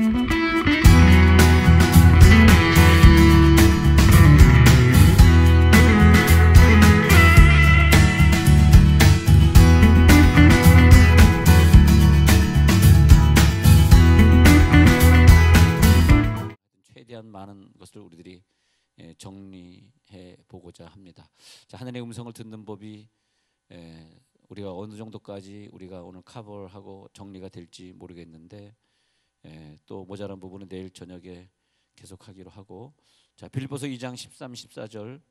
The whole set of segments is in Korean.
최대한 많은 것을 우리들이 정리해 보고자 합니다. 자, 하나님의 음성을 듣는 법이 우리가 어느 정도까지 우리가 오늘 커버하고 정리가 될지 모르겠는데 또 모자란 부분은 내일 저녁에 계속하기로 하고, 자, 빌립보서 2장 13, 14절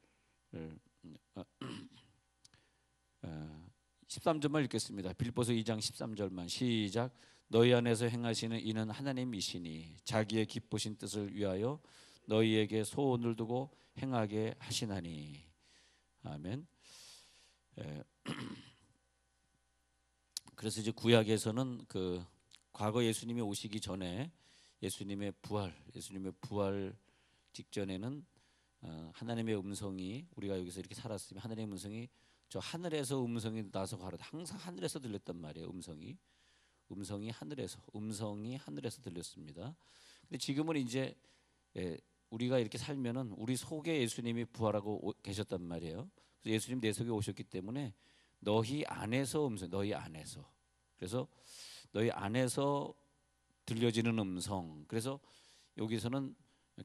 13절만 읽겠습니다. 빌립보서 2장 13절만 시작. 너희 안에서 행하시는 이는 하나님이시니 자기의 기쁘신 뜻을 위하여 너희에게 소원을 두고 행하게 하시나니. 아멘. 그래서 이제 구약에서는 그 과거 예수님이 오시기 전에 예수님의 부활 직전에는 하나님의 음성이, 우리가 여기서 이렇게 살았으면 하나님의 음성이 저 하늘에서 음성이 나서 가로다, 항상 하늘에서 들렸단 말이에요. 음성이 하늘에서 들렸습니다. 근데 지금은 이제 우리가 이렇게 살면은 우리 속에 예수님이 부활하고 계셨단 말이에요. 그래서 예수님 내 속에 오셨기 때문에 너희 안에서 그래서 너희 안에서 들려지는 음성. 그래서 여기서는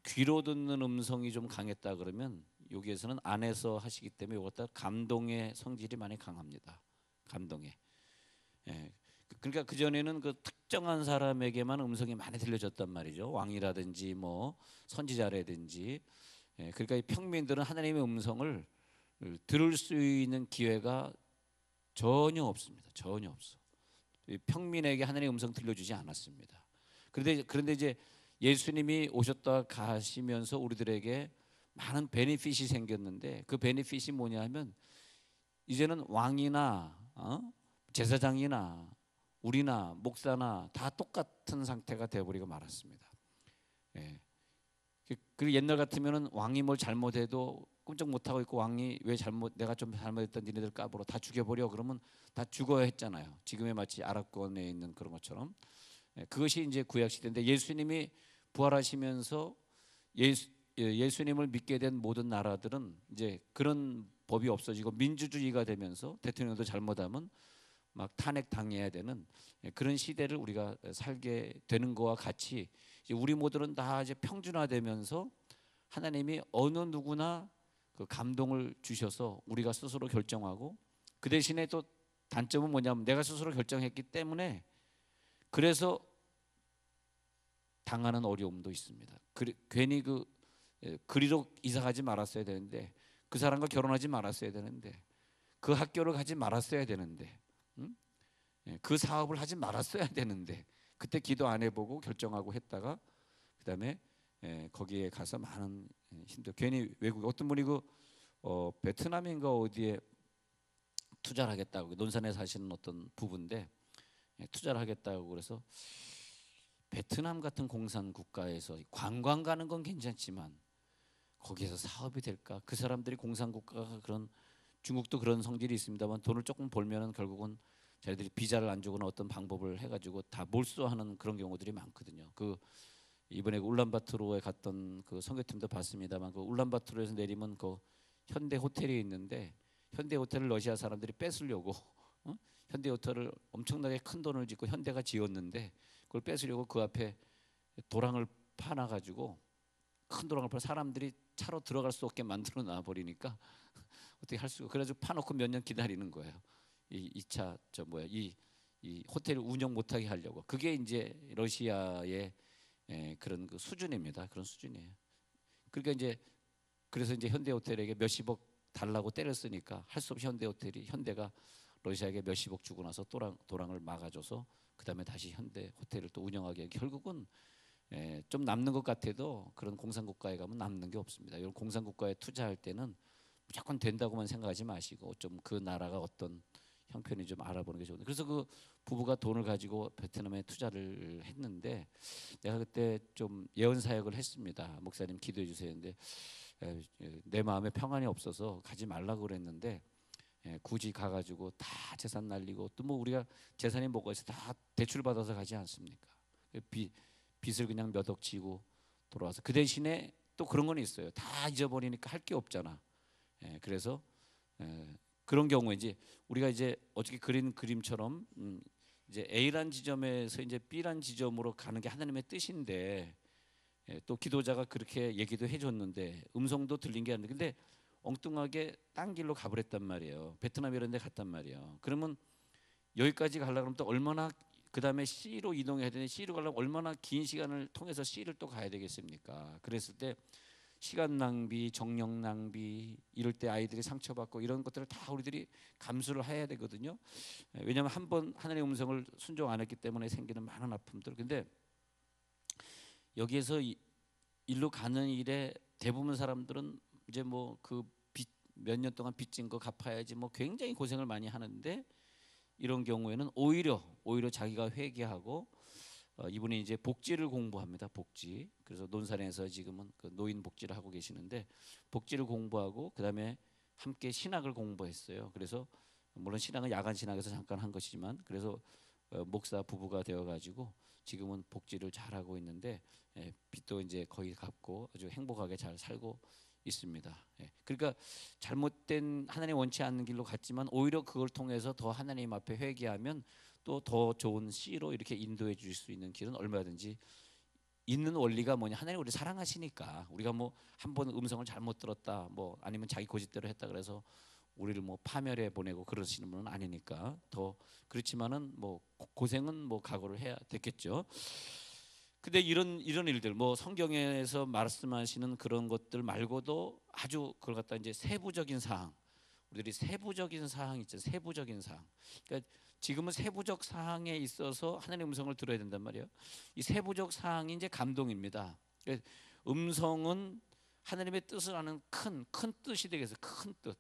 귀로 듣는 음성이 좀 강했다 그러면 여기에서는 안에서 하시기 때문에 이것도 감동의 성질이 많이 강합니다. 감동에. 그러니까 그 전에는 그 특정한 사람에게만 음성이 많이 들려졌단 말이죠. 왕이라든지 뭐 선지자라든지. 그러니까 이 평민들은 하나님의 음성을 들을 수 있는 기회가 전혀 없습니다. 전혀 없어. 평민에게 하나님의 음성 들려주지 않았습니다. 그런데 이제 예수님이 오셨다 가시면서 우리들에게 많은 베네핏이 생겼는데, 그 베네핏이 뭐냐 하면 이제는 왕이나 제사장이나 우리나 목사나 다 똑같은 상태가 되어버리고 말았습니다. 그리고 옛날 같으면은 왕이 뭘 잘못해도 꼼짝 못하고 있고, 왕이 왜 내가 좀 잘못했던 니네들 까불어 다 죽여버려 그러면 다 죽어야 했잖아요. 지금의 마치 아랍권에 있는 그런 것처럼. 그것이 이제 구약 시대인데, 예수님이 부활하시면서 예수님을 믿게 된 모든 나라들은 이제 그런 법이 없어지고 민주주의가 되면서 대통령도 잘못하면 막 탄핵 당해야 되는 그런 시대를 우리가 살게 되는 것과 같이, 이제 우리 모두는 다 이제 평준화되면서 하나님이 어느 누구나 그 감동을 주셔서 우리가 스스로 결정하고, 그 대신에 또 단점은 뭐냐면 내가 스스로 결정했기 때문에 그래서 당하는 어려움도 있습니다. 괜히 그리로 이사 가지 말았어야 되는데, 그 사람과 결혼하지 말았어야 되는데, 그 학교를 가지 말았어야 되는데, 그 사업을 하지 말았어야 되는데, 그때 기도 안 해보고 결정하고 했다가 그다음에 거기에 가서 많은 힘들. 괜히 외국 어떤 분이 베트남인가 어디에 투자를 하겠다고, 논산에 사시는 어떤 부부인데 투자를 하겠다고 그래서 베트남 같은 공산 국가에서 관광 가는 건 괜찮지만 거기에서 사업이 될까? 그 사람들이 공산 국가가 그런, 중국도 그런 성질이 있습니다만 돈을 조금 벌면은 결국은 자기들이 비자를 안 주거나 어떤 방법을 해가지고 다 몰수하는 그런 경우들이 많거든요. 이번에 울란바토르에 갔던 그 선교팀도 봤습니다만, 그 울란바토르에서 내리면 그 현대 호텔이 있는데, 현대 호텔을 러시아 사람들이 뺏으려고 현대 호텔을 엄청나게 큰 돈을 짓고 현대가 지었는데, 그걸 뺏으려고 그 앞에 도랑을 파놔가지고, 큰 도랑을 파 사람들이 차로 들어갈 수 없게 만들어 놔 버리니까 어떻게 할 수가, 그래가지고 파놓고 몇 년 기다리는 거예요. 이 호텔을 운영 못하게 하려고. 그게 이제 러시아의 그런 그 수준입니다. 그런 수준이에요. 그러니까 그래서 이제 현대호텔에게 몇십억 달라고 때렸으니까 할 수 없이 현대가 러시아에게 몇십억 주고 나서 도랑을 막아줘서 그 다음에 다시 현대호텔을 또 운영하게. 결국은 좀 남는 것 같아도 그런 공산국가에 가면 남는 게 없습니다. 이런 공산국가에 투자할 때는 무조건 된다고만 생각하지 마시고 좀 그 나라가 어떤 형편이 좀 알아보는 게 좋은데, 그래서 그 부부가 돈을 가지고 베트남에 투자를 했는데, 내가 그때 좀 예언 사역을 했습니다. 목사님 기도해 주세요. 근데 내 마음에 평안이 없어서 가지 말라고 그랬는데, 굳이 가가지고 다 재산 날리고, 또 뭐 우리가 재산이 뭐가 있어 다 대출 받아서 가지 않습니까? 빚을 그냥 몇 억 지고 돌아와서 그 대신에 또 그런 건 있어요. 다 잊어버리니까 할 게 없잖아. 그래서 그런 경우에 이제 우리가 이제 어떻게 그린 그림처럼 이제 A란 지점에서 이제 B란 지점으로 가는 게 하나님의 뜻인데 또 기도자가 그렇게 얘기도 해줬는데 음성도 들린 게 아닌데 근데 엉뚱하게 딴 길로 가버렸단 말이에요. 베트남 이런 데 갔단 말이에요. 그러면 여기까지 가려고 하면 또 얼마나 그 다음에 C로 이동해야 되는데 C로 가려면 얼마나 긴 시간을 통해서 C를 또 가야 되겠습니까? 그랬을 때 시간 낭비, 정력 낭비 이럴 때 아이들이 상처받고 이런 것들을 다 우리들이 감수를 해야 되거든요. 왜냐하면 한 번 하나님의 음성을 순종 안 했기 때문에 생기는 많은 아픔들. 근데 여기에서 일로 가는 일에 대부분 사람들은 이제 뭐 그 몇 년 동안 빚진 거 갚아야지 뭐 굉장히 고생을 많이 하는데 이런 경우에는 오히려 자기가 회개하고 이분이 이제 복지를 공부합니다. 복지. 그래서 논산에서 지금은 그 노인 복지를 하고 계시는데 복지를 공부하고 그다음에 함께 신학을 공부했어요. 그래서 물론 신학은 야간 신학에서 잠깐 한 것이지만 그래서 목사 부부가 되어 가지고 지금은 복지를 잘 하고 있는데 빚도 이제 거의 갚고 아주 행복하게 잘 살고 있습니다. 그러니까 잘못된 하나님 원치 않는 길로 갔지만 오히려 그걸 통해서 더 하나님 앞에 회개하면 또 더 좋은 C로 이렇게 인도해 주실 수 있는 길은 얼마든지 있는 원리가 뭐냐 하나님 우리 사랑하시니까 우리가 뭐 한 번 음성을 잘못 들었다 뭐 아니면 자기 고집대로 했다 그래서 우리를 뭐 파멸해 보내고 그러시는 분은 아니니까 더 그렇지만은 뭐 고생은 뭐 각오를 해야 됐겠죠. 근데 이런 일들 뭐 성경에서 말씀하시는 그런 것들 말고도 아주 그걸 갖다 이제 세부적인 사항 우리들이 세부적인 사항 있죠. 세부적인 사항. 그러니까 지금은 세부적 사항에 있어서 하나님의 음성을 들어야 된단 말이에요. 이 세부적 사항이 이제 감동입니다. 그러니까 음성은 하나님의 뜻을 아는 큰 뜻이 되겠어요. 큰 뜻.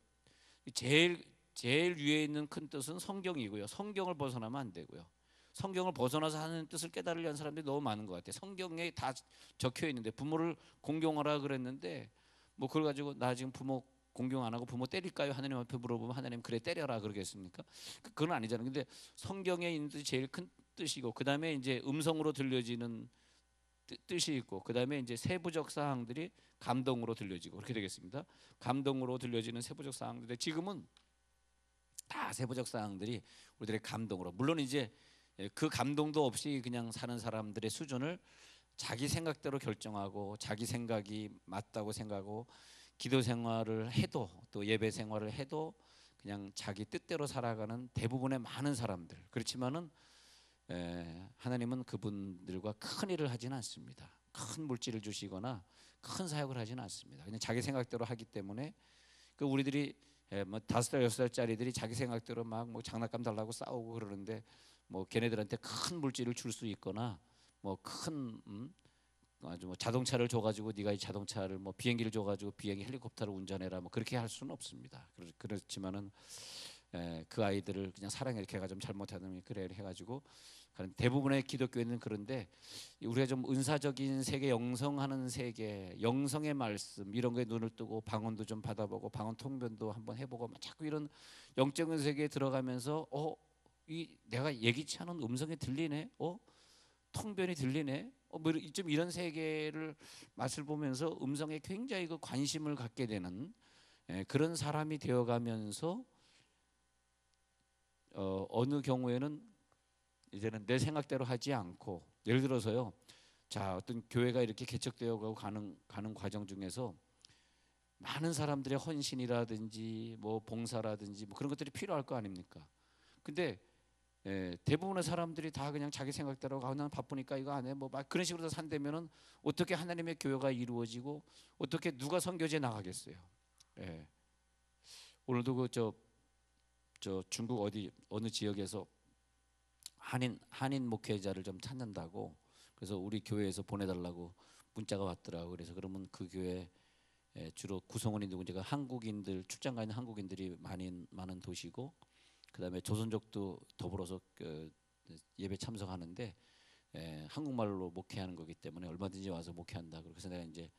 제일 위에 있는 큰 뜻은 성경이고요. 성경을 벗어나면 안 되고요. 성경을 벗어나서 하는 뜻을 깨달으려는 사람들이 너무 많은 것 같아요. 성경에 다 적혀 있는데 부모를 공경하라 그랬는데 뭐 그걸 가지고 나 지금 부모 공경 안 하고 부모 때릴까요? 하나님 앞에 물어보면 하나님 그래 때려라 그러겠습니까? 그건 아니잖아요. 근데 성경에 있는 뜻이 제일 큰 뜻이고 그 다음에 이제 음성으로 들려지는 뜻이 있고 그 다음에 이제 세부적 사항들이 감동으로 들려지고 그렇게 되겠습니다. 감동으로 들려지는 세부적 사항들 지금은 다 세부적 사항들이 우리들의 감동으로 물론 이제 그 감동도 없이 그냥 사는 사람들의 수준을 자기 생각대로 결정하고 자기 생각이 맞다고 생각하고 기도 생활을 해도 또 예배 생활을 해도 그냥 자기 뜻대로 살아가는 대부분의 많은 사람들 그렇지만은 하나님은 그분들과 큰 일을 하지는 않습니다. 큰 물질을 주시거나 큰 사역을 하지는 않습니다. 그냥 자기 생각대로 하기 때문에 그 우리들이 뭐 5살 6살짜리들이 자기 생각대로 막 뭐 장난감 달라고 싸우고 그러는데 뭐 걔네들한테 큰 물질을 줄 수 있거나 뭐 큰 아주 뭐 자동차를 줘가지고 네가 이 자동차를 뭐 비행기를 줘가지고 비행기 헬리콥터를 운전해라 뭐 그렇게 할 수는 없습니다. 그렇지만은 그 아이들을 그냥 사랑해 이렇게 해가 좀 잘못하면 그래 해가지고 대부분의 기독교에는 그런데 우리가 좀 은사적인 세계, 영성하는 세계, 영성의 말씀 이런 거에 눈을 뜨고 방언도 좀 받아보고 방언 통변도 한번 해보고 자꾸 이런 영적인 세계에 들어가면서 이 내가 예기치 않은 음성이 들리네, 통변이 들리네, 뭐 좀 이런 세계를 맛을 보면서 음성에 굉장히 그 관심을 갖게 되는 그런 사람이 되어가면서 어느 경우에는 이제는 내 생각대로 하지 않고 예를 들어서요. 자 어떤 교회가 이렇게 개척되어가고 가는 과정 중에서 많은 사람들의 헌신이라든지 뭐 봉사라든지 뭐 그런 것들이 필요할 거 아닙니까? 근데 대부분의 사람들이 다 그냥 자기 생각대로 난 바쁘니까 이거 안 해 뭐 막 그런 식으로 산다면은 어떻게 하나님의 교회가 이루어지고 어떻게 누가 선교지에 나가겠어요? 오늘도 그 저 중국 어느 지역에서 한인 목회자를 좀 찾는다고 그래서 우리 교회에서 보내달라고 문자가 왔더라고. 그래서 그러면 그 교회 주로 구성원이 누군지 한국인들 출장 가 있는 한국인들이 많은 도시고 그다음에 조선족도 더불어서 예배 참석하는데 한국말로 목회하는 거기 때문에 얼마든지 와서 목회한다. 그래서 내가 이제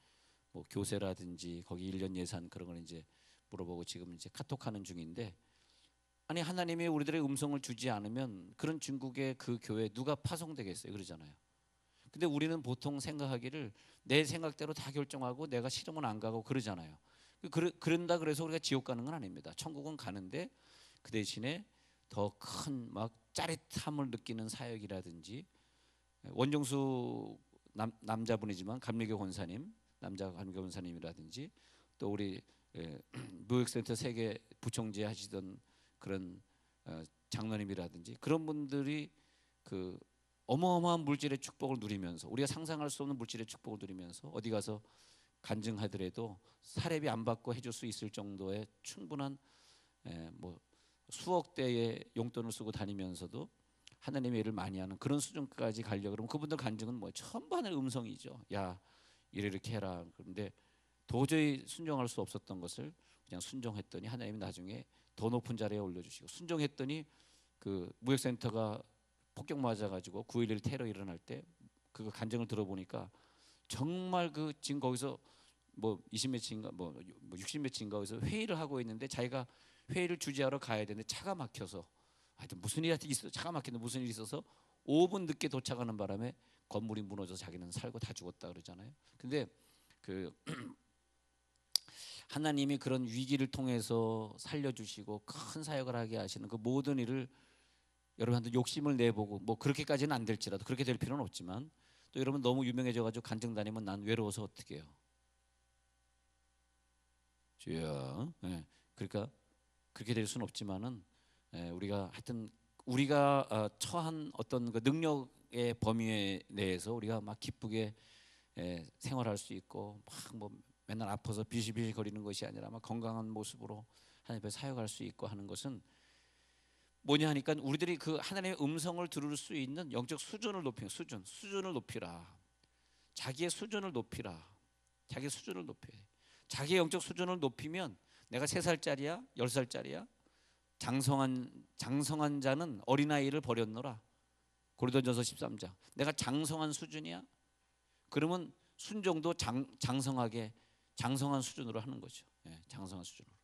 뭐 교세라든지 거기 1년 예산 그런 걸 이제 물어보고 지금 이제 카톡하는 중인데 아니 하나님이 우리들의 음성을 주지 않으면 그런 중국의 그 교회 누가 파송되겠어요? 그러잖아요. 근데 우리는 보통 생각하기를 내 생각대로 다 결정하고 내가 싫으면 안 가고 그러잖아요. 그런다 그래서 우리가 지옥 가는 건 아닙니다. 천국은 가는데 그 대신에 더 큰 막 짜릿함을 느끼는 사역이라든지, 원정수 남자분이지만 감리교 권사님, 남자 감리교 권사님이라든지, 또 우리 무역센터 세계 부총재 하시던 그런 장로님이라든지, 그런 분들이 그 어마어마한 물질의 축복을 누리면서, 우리가 상상할 수 없는 물질의 축복을 누리면서 어디 가서 간증하더라도 사례비 안 받고 해줄 수 있을 정도의 충분한 뭐 수억 대의 용돈을 쓰고 다니면서도 하나님의 일을 많이 하는 그런 수준까지 가려고 그러면 그분들 간증은 뭐 전부 하나의 음성이죠. 야, 이렇게 해라. 그런데 도저히 순종할 수 없었던 것을 그냥 순종했더니 하나님이 나중에 더 높은 자리에 올려주시고, 순종했더니 그 무역센터가 폭격 맞아가지고 9.11 테러 일어날 때 그 간증을 들어보니까 정말 그 지금 거기서 뭐 20몇인가 뭐 60몇인가 거기서 회의를 하고 있는데 자기가 회의를 주재하러 가야 되는데 차가 막혀서, 하여튼 무슨 일이 있어, 차가 막히는데 무슨 일이 있어서 5분 늦게 도착하는 바람에 건물이 무너져서 자기는 살고 다 죽었다 그러잖아요. 근데 그 하나님이 그런 위기를 통해서 살려주시고 큰 사역을 하게 하시는 그 모든 일을 여러분한테 욕심을 내보고, 뭐 그렇게까지는 안 될지라도, 그렇게 될 필요는 없지만, 또 여러분 너무 유명해져가지고 간증 다니면 난 외로워서 어떻게 해요? 주여. 그러니까 그렇게 될 수는 없지만은, 우리가 하여튼 우리가 처한 어떤 그 능력의 범위 내에서 우리가 막 기쁘게 생활할 수 있고, 막 뭐 맨날 아파서 비실비실 거리는 것이 아니라 막 건강한 모습으로 하나님 앞에 사역할 수 있고 하는 것은 뭐냐 하니까, 우리들이 그 하나님의 음성을 들을 수 있는 영적 수준을 높이는, 수준을 높이라. 자기의 수준을 높이라. 자기의 수준을 높여. 자기의 영적 수준을 높이면, 내가 3살짜리야, 10살짜리야, 장성한 자는 어린아이를 버렸노라. 고린도전서 13장. 내가 장성한 수준이야? 그러면 순종도 장성한 수준으로 하는 거죠. 장성한 수준으로.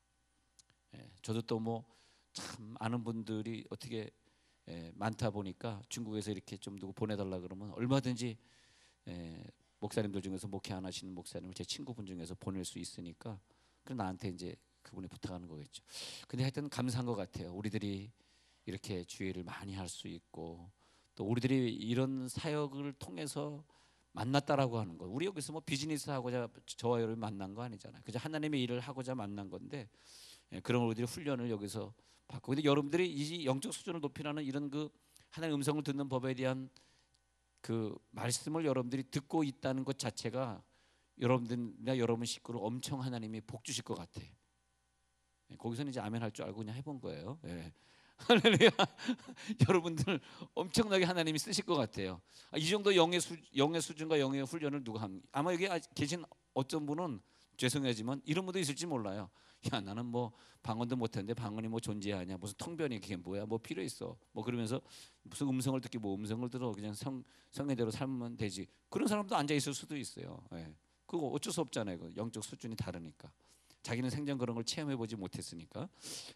저도 또 뭐 참 아는 분들이 어떻게 많다 보니까 중국에서 이렇게 좀 누구 보내달라 그러면 얼마든지 목사님들 중에서 목회 안 하시는 목사님을 제 친구분 중에서 보낼 수 있으니까, 그럼 나한테 이제 그분이 부탁하는 거겠죠. 근데 하여튼 감사한 것 같아요. 우리들이 이렇게 주의를 많이 할 수 있고, 또 우리들이 이런 사역을 통해서 만났다라고 하는 거. 우리 여기서 뭐 비즈니스 하고자 저와 여러분이 만난 거 아니잖아요. 그저 하나님의 일을 하고자 만난 건데, 그런 우리들이 훈련을 여기서 받고, 근데 여러분들이 이 영적 수준을 높이라는 이런 그 하나님의 음성을 듣는 법에 대한 그 말씀을 여러분들이 듣고 있다는 것 자체가 여러분들이나 여러분 식구를 엄청 하나님이 복 주실 것 같아. 거기서는 이제 아멘 할 줄 알고 그냥 해본 거예요. 할렐루야. 여러분들 엄청나게 하나님이 쓰실 것 같아요. 이 정도 영의 수준과 영의 훈련을 누가 합니까? 아마 여기 계신 어떤 분은 죄송하지만 이런 분도 있을지 몰라요. 야, 나는 뭐 방언도 못했는데 방언이 뭐 존재하냐, 무슨 텅변이 그게 뭐야, 뭐 필요 있어, 뭐 그러면서 무슨 음성을 듣기, 뭐 음성을 들어, 그냥 성례대로 살면 되지. 그런 사람도 앉아 있을 수도 있어요. 그거 어쩔 수 없잖아요. 그 영적 수준이 다르니까. 자기는 생전 그런 걸 체험해 보지 못했으니까.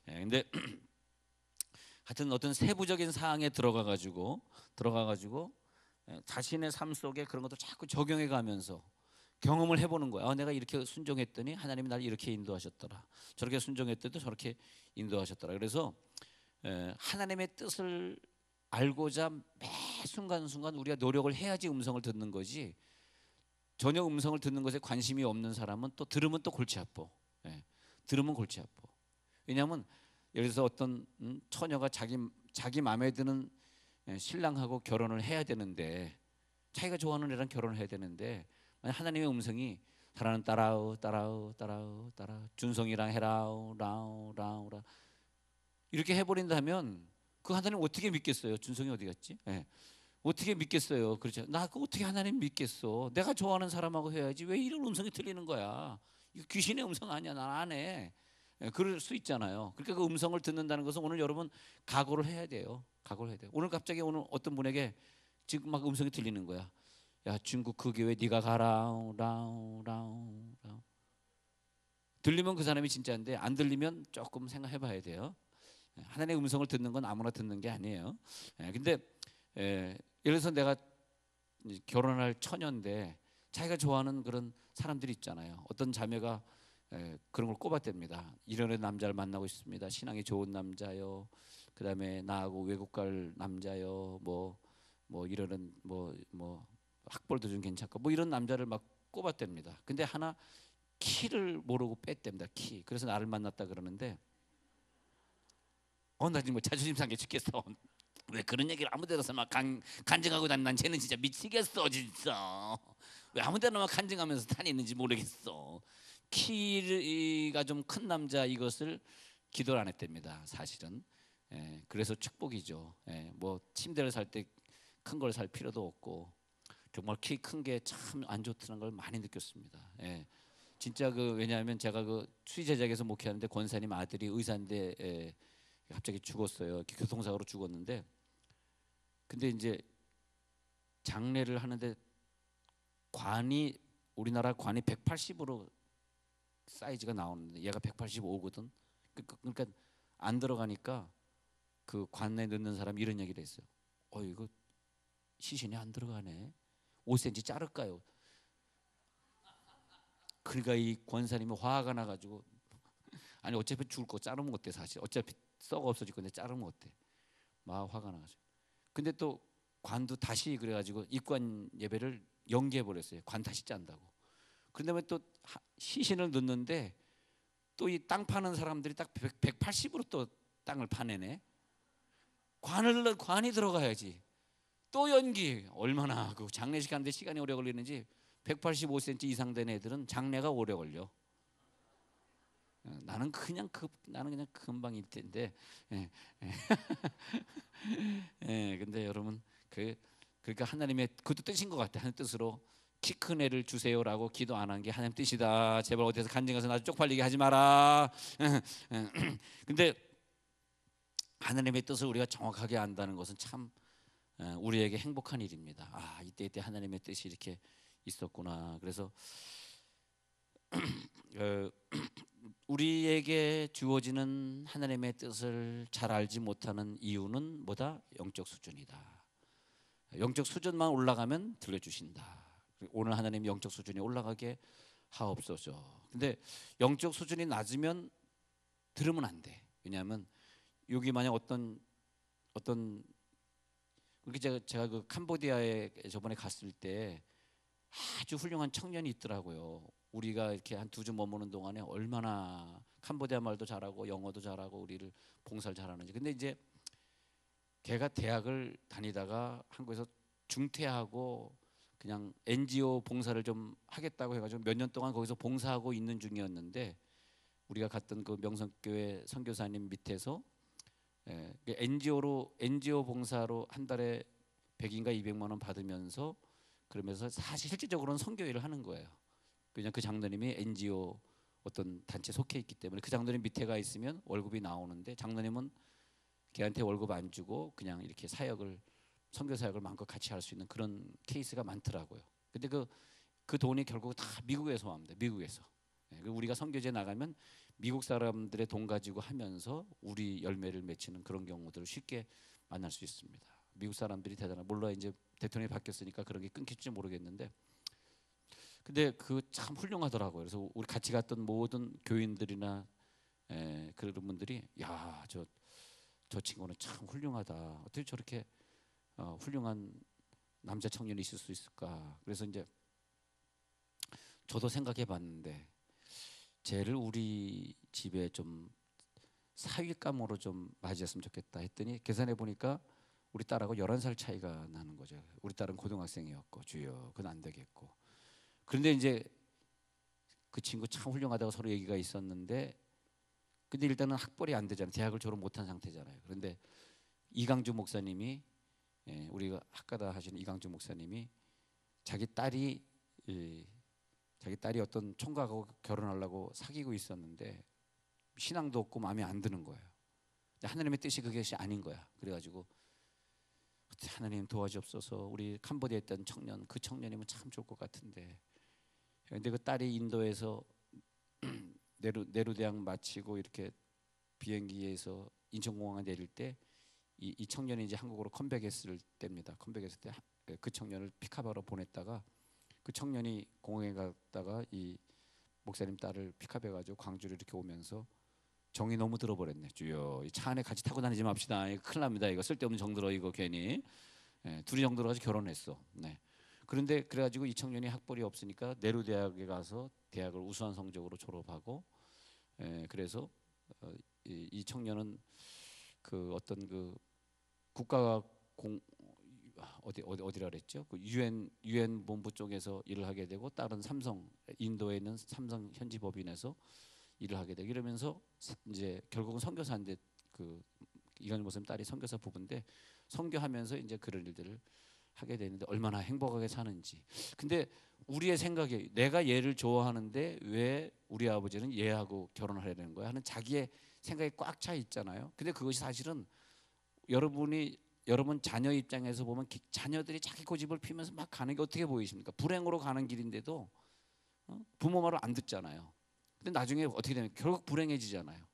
근데 하여튼 어떤 세부적인 사항에 들어가가지고 자신의 삶 속에 그런 것도 자꾸 적용해 가면서 경험을 해보는 거야. 내가 이렇게 순종했더니 하나님이 나를 이렇게 인도하셨더라. 저렇게 순종했더니 저렇게 인도하셨더라. 그래서 하나님의 뜻을 알고자 매 순간순간 우리가 노력을 해야지 음성을 듣는 거지, 전혀 음성을 듣는 것에 관심이 없는 사람은 또 들으면 또 골치 아파. 들으면 골치 아파. 왜냐하면 예를 들어서 어떤 처녀가 자기 마음에 드는 신랑하고 결혼을 해야 되는데, 자기가 좋아하는 애랑 결혼을 해야 되는데, 하나님의 음성이 사랑은 따라우 준성이랑 해라우 라우 이렇게 해버린다면 그 하나님 어떻게 믿겠어요? 준성이 어디 갔지? 어떻게 믿겠어요? 그렇죠? 나 그 어떻게 하나님 믿겠어? 내가 좋아하는 사람하고 해야지. 왜 이런 음성이 들리는 거야? 이거 귀신의 음성 아니야. 난 안 해. 그럴 수 있잖아요. 그러니까 그 음성을 듣는다는 것은 오늘 여러분 각오를 해야 돼요. 각오를 해야 돼요. 오늘 갑자기 오늘 어떤 분에게 지금 막 음성이 들리는 거야. 야, 중국 그 교회 네가 가라. 라우. 들리면 그 사람이 진짜인데, 안 들리면 조금 생각해봐야 돼요. 하나님의 음성을 듣는 건 아무나 듣는 게 아니에요. 근데 예를 들어서 내가 결혼할 처녀인데 자기가 좋아하는 그런 사람들이 있잖아요. 어떤 자매가 그런 걸 꼽았답니다. 이런 남자를 만나고 있습니다. 신앙이 좋은 남자요. 그다음에 나하고 외국 갈 남자요. 뭐 이러는 뭐 학벌도 좀 괜찮고 뭐 이런 남자를 막 꼽았답니다. 근데 하나 키를 모르고 뺐답니다. 키. 그래서 나를 만났다 그러는데 나 지금 뭐 자존심 상해 죽겠어. 왜 그런 얘기를 아무 데서 막 간증하고 다니. 난 쟤는 진짜 미치겠어 진짜. 왜 아무 데나 막 간증하면서 다니는지 모르겠어. 키가 좀 큰 남자 이것을 기도를 안 했답니다. 사실은. 그래서 축복이죠. 뭐 침대를 살 때 큰 걸 살 필요도 없고 정말 키 큰 게 참 안 좋다는 걸 많이 느꼈습니다. 진짜 왜냐하면 제가 수의제작에서 목회하는데 권사님 아들이 의사인데 갑자기 죽었어요. 교통사고로 죽었는데 근데 이제 장례를 하는데 우리나라 관이 180으로 사이즈가 나오는데 얘가 185거든. 그러니까 안 들어가니까 그 관에 넣는 사람이 이런 얘기를 했어요. 이거 시신이 안 들어가네. 5cm 자를까요? 그러니까 이 권사님이 화가 나가지고 아니 어차피 죽을 거 자르면 어때 사실. 어차피 썩어 없어질 건데 자르면 어때. 막 화가 나가지고. 근데 또 관도 다시 그래가지고 입관 예배를 연기해 버렸어요. 관 다시 짠다고. 그런데 또 시신을 넣는데 또 이 땅 파는 사람들이 딱 180으로 또 땅을 파내네. 관이 들어가야지. 또 연기. 얼마나 그 장례식 하는데 시간이 오래 걸리는지 185cm 이상 된 애들은 장례가 오래 걸려. 나는 그냥 금방 일 텐데. 근데 여러분 그러니까 하나님의 그것도 뜻인 것 같아. 하나님 뜻으로 키 큰 애를 주세요라고 기도 안 한 게 하나님 뜻이다. 제발 어디서 간증해서 나도 쪽팔리게 하지 마라. 근데 하나님의 뜻을 우리가 정확하게 안다는 것은 참 우리에게 행복한 일입니다. 이때 하나님의 뜻이 이렇게 있었구나. 그래서 우리에게 주어지는 하나님의 뜻을 잘 알지 못하는 이유는 뭐다? 영적 수준이다. 영적 수준만 올라가면 들려주신다. 오늘 하나님 영적 수준이 올라가게 하옵소서. 근데 영적 수준이 낮으면 들으면 안 돼. 왜냐하면 여기 만약 어떤 그렇게 제가 그 캄보디아에 저번에 갔을 때 아주 훌륭한 청년이 있더라고요. 우리가 이렇게 한 2주 머무는 동안에 얼마나 캄보디아 말도 잘하고 영어도 잘하고 우리를 봉사를 잘하는지. 근데 이제 걔가 대학을 다니다가 한국에서 중퇴하고 그냥 NGO 봉사를 좀 하겠다고 해가지고 몇 년 동안 거기서 봉사하고 있는 중이었는데 우리가 갔던 그 명성교회 선교사님 밑에서 NGO 봉사로 한 달에 100인가 200만 원 받으면서 그러면서 사실 실질적으로는 선교 일을 하는 거예요. 그냥 그 장로님이 NGO 어떤 단체 속해 있기 때문에 그 장로님 밑에가 있으면 월급이 나오는데 장로님은 걔한테 월급 안 주고 그냥 이렇게 선교 사역을 마음껏 같이 할 수 있는 그런 케이스가 많더라고요. 근데 그 돈이 결국 다 미국에서 옵니다. 미국에서. 우리가 선교제 나가면 미국 사람들의 돈 가지고 하면서 우리 열매를 맺히는 그런 경우들을 쉽게 만날 수 있습니다. 미국 사람들이 대단한. 물론 이제 대통령이 바뀌었으니까 그런 게 끊길지 모르겠는데, 근데 참 훌륭하더라고요. 그래서 우리 같이 갔던 모든 교인들이나 그런 분들이 저 친구는 참 훌륭하다. 어떻게 저렇게 훌륭한 남자 청년이 있을 수 있을까? 그래서 이제 저도 생각해봤는데 쟤를 우리 집에 좀 사윗감으로 좀 맞이했으면 좋겠다 했더니 계산해 보니까 우리 딸하고 11살 차이가 나는 거죠. 우리 딸은 고등학생이었고 주여 그건 안 되겠고. 그런데 이제 그 친구 참 훌륭하다고 서로 얘기가 있었는데 근데 일단은 학벌이 안 되잖아요. 대학을 졸업 못한 상태잖아요. 그런데 이강주 목사님이 우리가 학가다 하시는 이강주 목사님이 자기 딸이 어떤 총각하고 결혼하려고 사귀고 있었는데 신앙도 없고 마음에 안 드는 거예요. 하나님의 뜻이 그것이 아닌 거야. 그래가지고 하나님 도와주옵소서. 우리 캄보디아에 있던 청년 그 청년이면 참 좋을 것 같은데. 근데 그 딸이 인도에서 네루 대학 마치고 이렇게 비행기에서 인천공항에 내릴 때 이 청년이 이제 한국으로 컴백했을 때입니다. 컴백했을 때 그 청년을 픽업하러 보냈다가 그 청년이 공항에 갔다가 이 목사님 딸을 픽업해 가지고 광주로 이렇게 오면서 정이 너무 들어버렸네. 주여, 이 차 안에 같이 타고 다니지 맙시다. 이거 큰일 납니다. 이거 쓸데없는 정 들어 이거 괜히. 둘이 정 들어가지고 결혼했어. 네. 그런데 그래가지고 이 청년이 학벌이 없으니까 내루 대학에 가서 대학을 우수한 성적으로 졸업하고, 그래서 이 청년은 그 어떤 그 국가 어디라 그랬죠? 그 유엔 본부 쪽에서 일을 하게 되고, 딸은 삼성, 인도에 있는 삼성 현지 법인에서 일을 하게 되고, 이러면서 이제 결국은 선교사인데, 그 이건 무슨 딸이 선교사 부부인데 선교하면서 이제 그런 일들을 하게 되는데 얼마나 행복하게 사는지. 근데 우리의 생각에 내가 얘를 좋아하는데 왜 우리 아버지는 얘하고 결혼을 해야 되는 거야 하는 자기의 생각이 꽉 차 있잖아요. 근데 그것이 사실은 여러분 자녀 입장에서 보면 자녀들이 자기 고집을 피우면서 막 가는 게 어떻게 보이십니까? 불행으로 가는 길인데도 부모 말을 안 듣잖아요. 근데 나중에 어떻게 되면 결국 불행해지잖아요.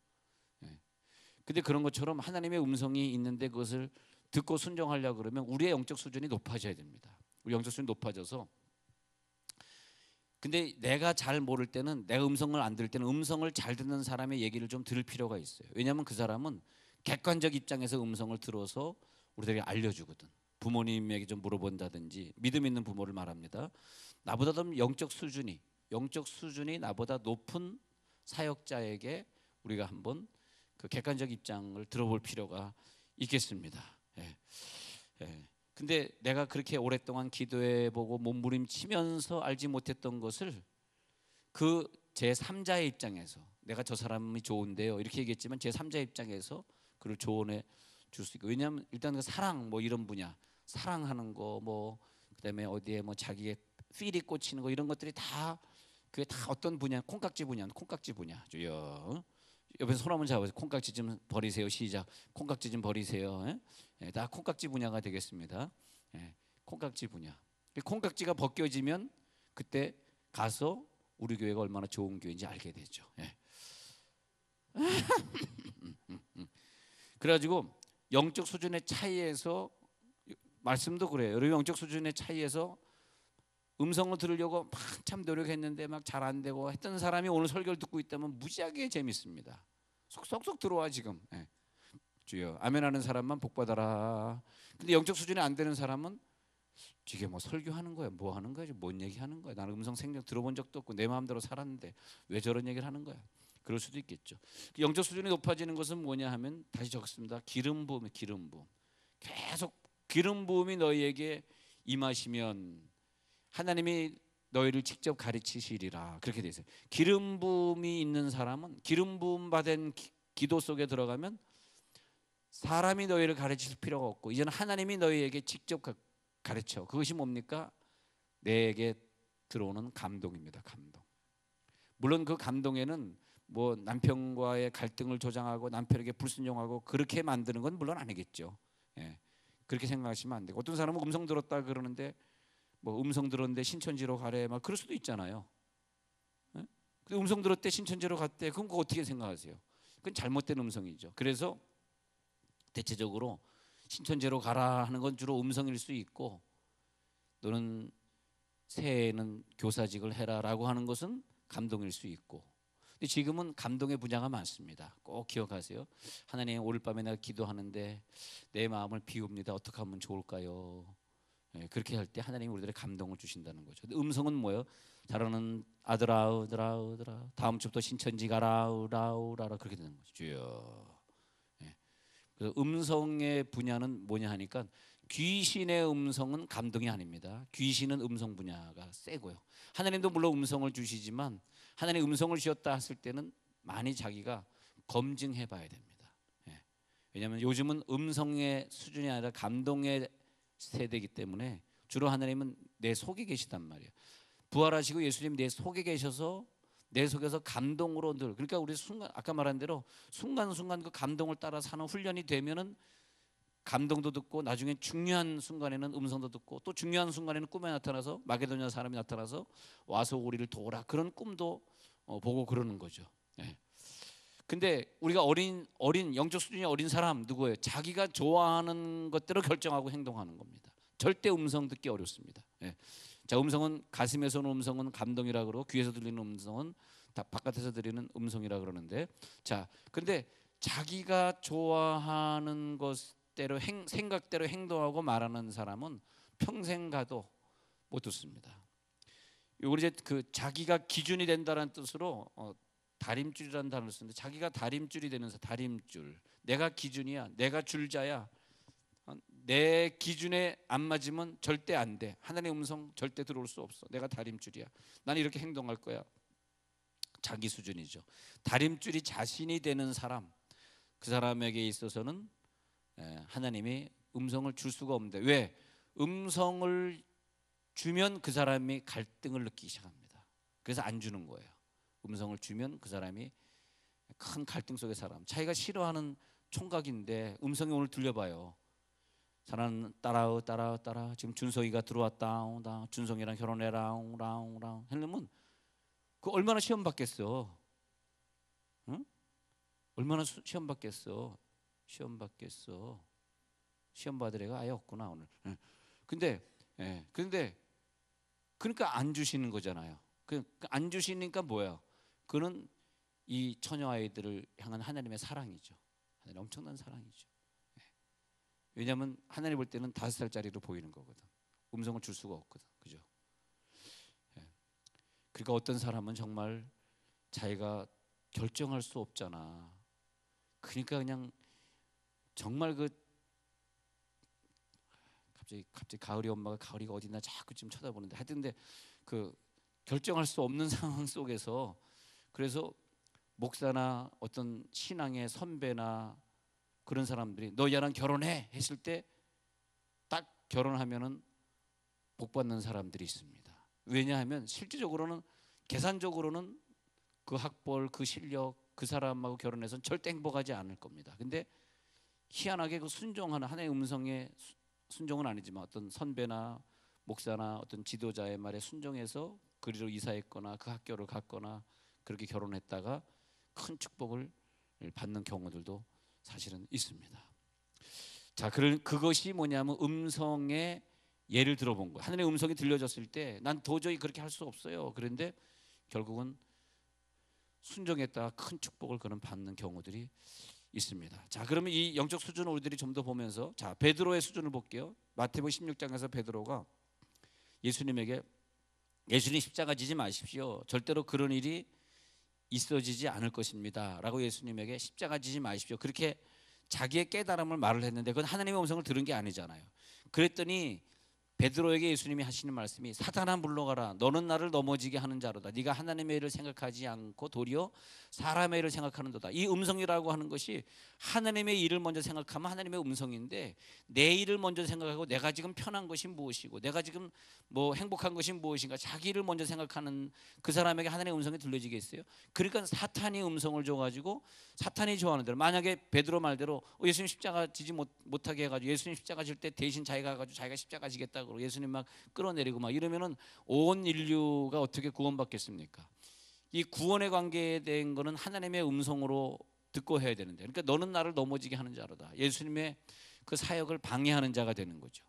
근데 그런 것처럼 하나님의 음성이 있는데 그것을 듣고 순종하려고 그러면 우리의 영적 수준이 높아져야 됩니다. 우리 영적 수준이 높아져서, 근데 내가 잘 모를 때는, 내가 음성을 안 들을 때는 음성을 잘 듣는 사람의 얘기를 좀 들을 필요가 있어요. 왜냐하면 그 사람은 객관적 입장에서 음성을 들어서 우리들에게 알려주거든. 부모님에게 좀 물어본다든지, 믿음 있는 부모를 말합니다. 나보다 더 영적 수준이 나보다 높은 사역자에게 우리가 한번 그 객관적 입장을 들어볼 필요가 있겠습니다. 근데 내가 그렇게 오랫동안 기도해보고 몸부림치면서 알지 못했던 것을 그 제3자의 입장에서, 내가 저 사람이 좋은데요 이렇게 얘기했지만 제3자의 입장에서 그를 조언해 줄 수 있고. 왜냐하면 일단 그 사랑, 뭐 이런 분야, 사랑하는 거, 뭐 그다음에 어디에 뭐 자기의 필이 꽂히는 거, 이런 것들이 다 그게 다 어떤 분야, 콩깍지 분야. 주여, 옆에서 손 한번 잡아서 콩깍지 좀 버리세요. 시작. 콩깍지 좀 버리세요. 다 콩깍지 분야가 되겠습니다. 콩깍지 분야. 콩깍지가 벗겨지면 그때 가서 우리 교회가 얼마나 좋은 교회인지 알게 되죠. 그래가지고 영적 수준의 차이에서, 말씀도 그래요. 여러분 영적 수준의 차이에서 음성을 들으려고 막 참 노력했는데 막 잘 안 되고 했던 사람이 오늘 설교를 듣고 있다면 무지하게 재밌습니다. 쏙쏙 들어와 지금. 주여, 아멘하는 사람만 복 받아라. 근데 영적 수준이 안 되는 사람은 이게 뭐 설교하는 거야, 뭐 하는 거야, 뭔 얘기하는 거야, 나는 음성 생명 들어본 적도 없고 내 마음대로 살았는데 왜 저런 얘기를 하는 거야. 그럴 수도 있겠죠. 영적 수준이 높아지는 것은 뭐냐 하면 다시 적습니다. 기름 부음. 계속 기름 부음이 너희에게 임하시면 하나님이 너희를 직접 가르치시리라, 그렇게 돼 있어요. 기름 부음이 있는 사람은, 기름 부음 받은 기도 속에 들어가면 사람이 너희를 가르칠 필요가 없고 이제는 하나님이 너희에게 직접 가르쳐. 그것이 뭡니까? 내게 들어오는 감동입니다. 감동. 물론 그 감동에는 뭐 남편과의 갈등을 조장하고 남편에게 불순종하고 그렇게 만드는 건 물론 아니겠죠. 그렇게 생각하시면 안 되고, 어떤 사람은 음성 들었다 그러는데 뭐 음성 들었는데 신천지로 가래 막 그럴 수도 있잖아요. 근데 음성 들었대 신천지로 갔대, 그럼 그거 어떻게 생각하세요? 그건 잘못된 음성이죠. 그래서 대체적으로 신천지로 가라 하는 건 주로 음성일 수 있고, 또는 새해에는 교사직을 해라라고 하는 것은 감동일 수 있고. 근데 지금은 감동의 분야가 많습니다. 꼭 기억하세요. 하나님, 오늘 밤에 내가 기도하는데 내 마음을 비웁니다. 어떻게 하면 좋을까요? 그렇게 할 때 하나님이 우리들의 감동을 주신다는 거죠. 근데 음성은 뭐예요? 잘하는 아들아 다음 주부터 신천지 가라 우라 그렇게 되는 거죠. 주여. 그래서 음성의 분야는 뭐냐 하니까, 귀신의 음성은 감동이 아닙니다. 귀신은 음성 분야가 세고요. 하나님도 물론 음성을 주시지만 하나님 음성을 주셨다 했을 때는 많이 자기가 검증해 봐야 됩니다. 왜냐하면 요즘은 음성의 수준이 아니라 감동의 세대이기 때문에 주로 하나님은 내 속에 계시단 말이에요. 부활하시고 예수님 내 속에 계셔서 내 속에서 감동으로 늘, 그러니까 우리 순간, 아까 말한 대로 순간순간 그 감동을 따라 사는 훈련이 되면은 감동도 듣고 나중에 중요한 순간에는 음성도 듣고 또 중요한 순간에는 꿈에 나타나서 마게도냐 사람이 나타나서 와서 우리를 도우라, 그런 꿈도 보고 그러는 거죠. 근데 우리가 어린 영적 수준이 어린 사람 누구예요? 자기가 좋아하는 것대로 결정하고 행동하는 겁니다. 절대 음성 듣기 어렵습니다. 예. 자, 음성은 가슴에서 오는 음성은 감동이라 그러고 귀에서 들리는 음성은 다 바깥에서 들리는 음성이라 그러는데, 자, 근데 자기가 좋아하는 것대로 생각대로 행동하고 말하는 사람은 평생 가도 못 듣습니다. 우리 이제 그 자기가 기준이 된다는 뜻으로 다림줄이라는 단어를 쓰는데, 자기가 다림줄이 되면서 다림줄, 내가 기준이야, 내가 줄자야, 내 기준에 안 맞으면 절대 안 돼. 하나님의 음성 절대 들어올 수 없어. 내가 다림줄이야. 나는 이렇게 행동할 거야. 자기 수준이죠. 다림줄이 자신이 되는 사람, 그 사람에게 있어서는 하나님이 음성을 줄 수가 없는데, 왜? 음성을 주면 그 사람이 갈등을 느끼기 시작합니다. 그래서 안 주는 거예요. 음성을 주면 그 사람이 큰 갈등 속에 살아. 자기가 싫어하는 총각인데 음성이 오늘 들려봐요. 사람 따라 지금 준성이가 들어왔다. 준성이랑 결혼해라. 하려면 그 얼마나 시험 받겠어? 응? 얼마나 시험 받겠어? 시험 받을 애가 아예 없구나 오늘. 근데 그러니까 안 주시는 거잖아요. 안 주시니까 뭐야? 그는 이 처녀 아이들을 향한 하나님의 사랑이죠. 하나님 엄청난 사랑이죠. 왜냐하면 하나님 볼 때는 5살짜리로 보이는 거거든. 음성을 줄 수가 없거든, 그죠? 그러니까 어떤 사람은 정말 자기가 결정할 수 없잖아. 그러니까 그냥 정말 갑자기 가을이 엄마가 가을이가 어딨나 자꾸 좀 쳐다보는데, 하여튼 근데 그 결정할 수 없는 상황 속에서, 그래서 목사나 어떤 신앙의 선배나 그런 사람들이 너 얘랑 결혼해 했을 때 딱 결혼하면은 복 받는 사람들이 있습니다. 왜냐하면 실질적으로는, 계산적으로는 그 학벌, 그 실력, 그 사람하고 결혼해서는 절대 행복하지 않을 겁니다. 근데 희한하게 그 순종하는 하나님의 음성에, 순종은 아니지만 어떤 선배나 목사나 어떤 지도자의 말에 순종해서 그리로 이사했거나 그 학교를 갔거나 그렇게 결혼했다가 큰 축복을 받는 경우들도 사실은 있습니다. 자, 그것이 뭐냐면 음성의 예를 들어본 거예요. 하나님의 음성이 들려졌을 때 난 도저히 그렇게 할 수 없어요. 그런데 결국은 순종했다가 큰 축복을 그는 받는 경우들이 있습니다. 자, 그러면 이 영적 수준을 우리들이 좀 더 보면서, 자, 베드로의 수준을 볼게요. 마태복음 16장에서 베드로가 예수님에게 예수님 십자가 지지 마십시오. 절대로 그런 일이 있어지지 않을 것입니다. 라고 예수님에게 십자가 지지 마십시오. 그렇게 자기의 깨달음을 말을 했는데 그건 하나님의 음성을 들은 게 아니잖아요. 그랬더니 베드로에게 예수님이 하시는 말씀이 사탄아 물러가라. 너는 나를 넘어지게 하는 자로다. 네가 하나님의 일을 생각하지 않고 도리어 사람의 일을 생각하는도다. 이 음성이라고 하는 것이 하나님의 일을 먼저 생각하면 하나님의 음성인데, 내 일을 먼저 생각하고 내가 지금 편한 것이 무엇이고 내가 지금 뭐 행복한 것이 무엇인가 자기 일을 먼저 생각하는 그 사람에게 하나님의 음성이 들려지겠어요? 그러니까 사탄이 음성을 줘가지고 사탄이 좋아하는 대로, 만약에 베드로 말대로 예수님 십자가 지지 못하게 해가지고 예수님 십자가 질 때 대신 자기가 가가지고 자기가 십자가 지겠다 그러고 예수님 막 끌어내리고 막 이러면은 온 인류가 어떻게 구원받겠습니까? 이 구원의 관계에 대한 거는 하나님의 음성으로 듣고 해야 되는데, 그러니까 너는 나를 넘어지게 하는 자로다. 예수님의 그 사역을 방해하는 자가 되는 거죠.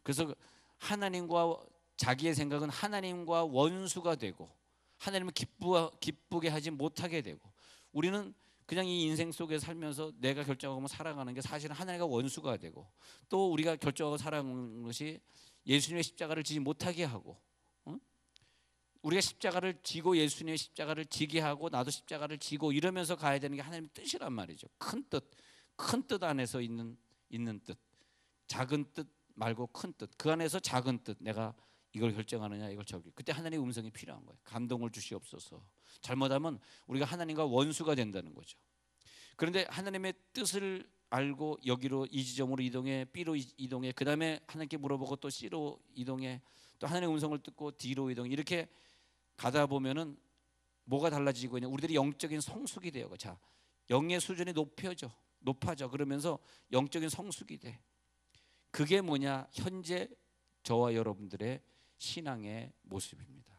그래서 하나님과 자기의 생각은 하나님과 원수가 되고 하나님을 기쁘게 하지 못하게 되고, 우리는 그냥 이 인생 속에 살면서 내가 결정하고 살아가는 게 사실은 하나님과 원수가 되고, 또 우리가 결정하고 살아가는 것이 예수님의 십자가를 지지 못하게 하고, 우리가 십자가를 지고 예수님의 십자가를 지게 하고 나도 십자가를 지고 이러면서 가야 되는 게 하나님의 뜻이란 말이죠. 큰 뜻 안에서 있는 뜻, 작은 뜻 말고 큰 뜻, 그 안에서 작은 뜻, 내가 이걸 결정하느냐 이걸 저기, 그때 하나님의 음성이 필요한 거예요. 감동을 주시옵소서. 잘못하면 우리가 하나님과 원수가 된다는 거죠. 그런데 하나님의 뜻을 알고 여기로 이 지점으로 이동해, B로 이동해, 그 다음에 하나님께 물어보고 또 C로 이동해, 또 하나님의 음성을 듣고 D로 이동해, 이렇게 가다 보면은 뭐가 달라지고 있냐? 우리들이 영적인 성숙이 돼요. 자, 영의 수준이 높아져. 그러면서 영적인 성숙이 돼. 그게 뭐냐? 현재 저와 여러분들의 신앙의 모습입니다.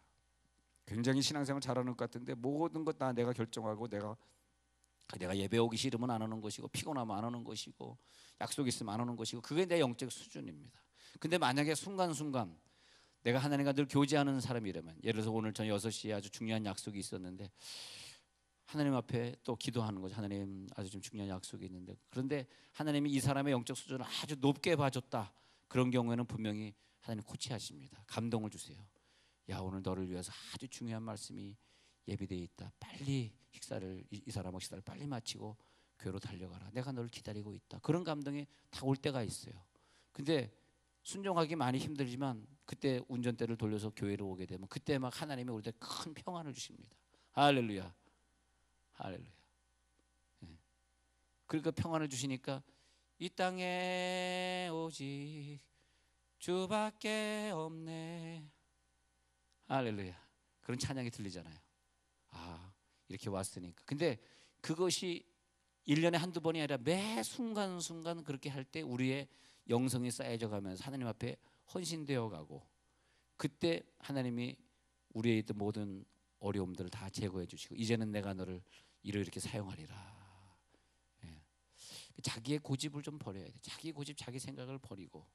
굉장히 신앙생활 잘하는 것 같은데 모든 것 다 내가 결정하고 내가 내가 예배 오기 싫으면 안 오는 것이고, 피곤하면 안 오는 것이고, 약속 있으면 안 오는 것이고, 그게 내 영적 수준입니다. 근데 만약에 순간순간 내가 하나님과 늘 교제하는 사람이라면, 예를 들어서 오늘 저녁 6시에 아주 중요한 약속이 있었는데 하나님 앞에 또 기도하는 거죠. 하나님, 아주 좀 중요한 약속이 있는데, 그런데 하나님이 이 사람의 영적 수준을 아주 높게 봐줬다. 그런 경우에는 분명히 하나님 코치하십니다. 감동을 주세요. 야, 오늘 너를 위해서 아주 중요한 말씀이 예비되어 있다. 빨리 식사를, 이 사람하고 식사를 빨리 마치고 교회로 달려가라. 내가 너를 기다리고 있다. 그런 감동이 다 올 때가 있어요. 근데 순종하기 많이 힘들지만 그때 운전대를 돌려서 교회로 오게 되면 그때 막 하나님이 우리한테 큰 평안을 주십니다. 할렐루야, 할렐루야. 그러니까 평안을 주시니까 이 땅에 오직 주밖에 없네. 할렐루야. 그런 찬양이 들리잖아요. 아, 이렇게 왔으니까. 근데 그것이 1년에 한두 번이 아니라 매 순간순간 그렇게 할 때 우리의 영성이 쌓여져 가면서 하나님 앞에 헌신되어 가고, 그때 하나님이 우리의 있던 모든 어려움들을 다 제거해 주시고, 이제는 내가 너를 이렇게 사용하리라. 자기의 고집을 좀 버려야 돼. 자기 고집, 자기 생각을 버리고,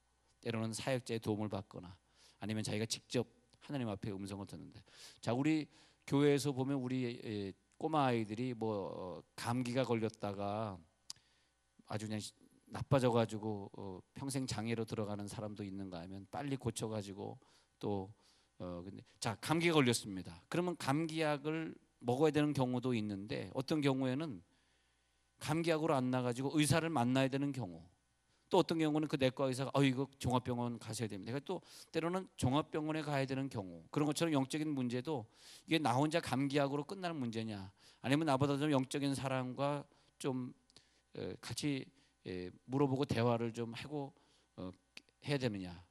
때로는 사역자의 도움을 받거나 아니면 자기가 직접 하나님 앞에 음성을 듣는데, 자, 우리 교회에서 보면 우리 꼬마 아이들이 뭐 감기가 걸렸다가 아주 그냥 나빠져가지고 평생 장애로 들어가는 사람도 있는가 하면 빨리 고쳐가지고 또 근데 자, 감기가 걸렸습니다. 그러면 감기약을 먹어야 되는 경우도 있는데, 어떤 경우에는 감기약으로 안 나가지고 의사를 만나야 되는 경우, 또 어떤 경우는 그 내과 의사가 이거 종합병원 가셔야 됩니다. 그러니까 또 때로는 종합병원에 가야 되는 경우, 그런 것처럼 영적인 문제도 이게 나 혼자 감기약으로 끝나는 문제냐, 아니면 나보다 좀 영적인 사람과 좀 같이 물어보고 대화를 좀 하고 해야 되느냐,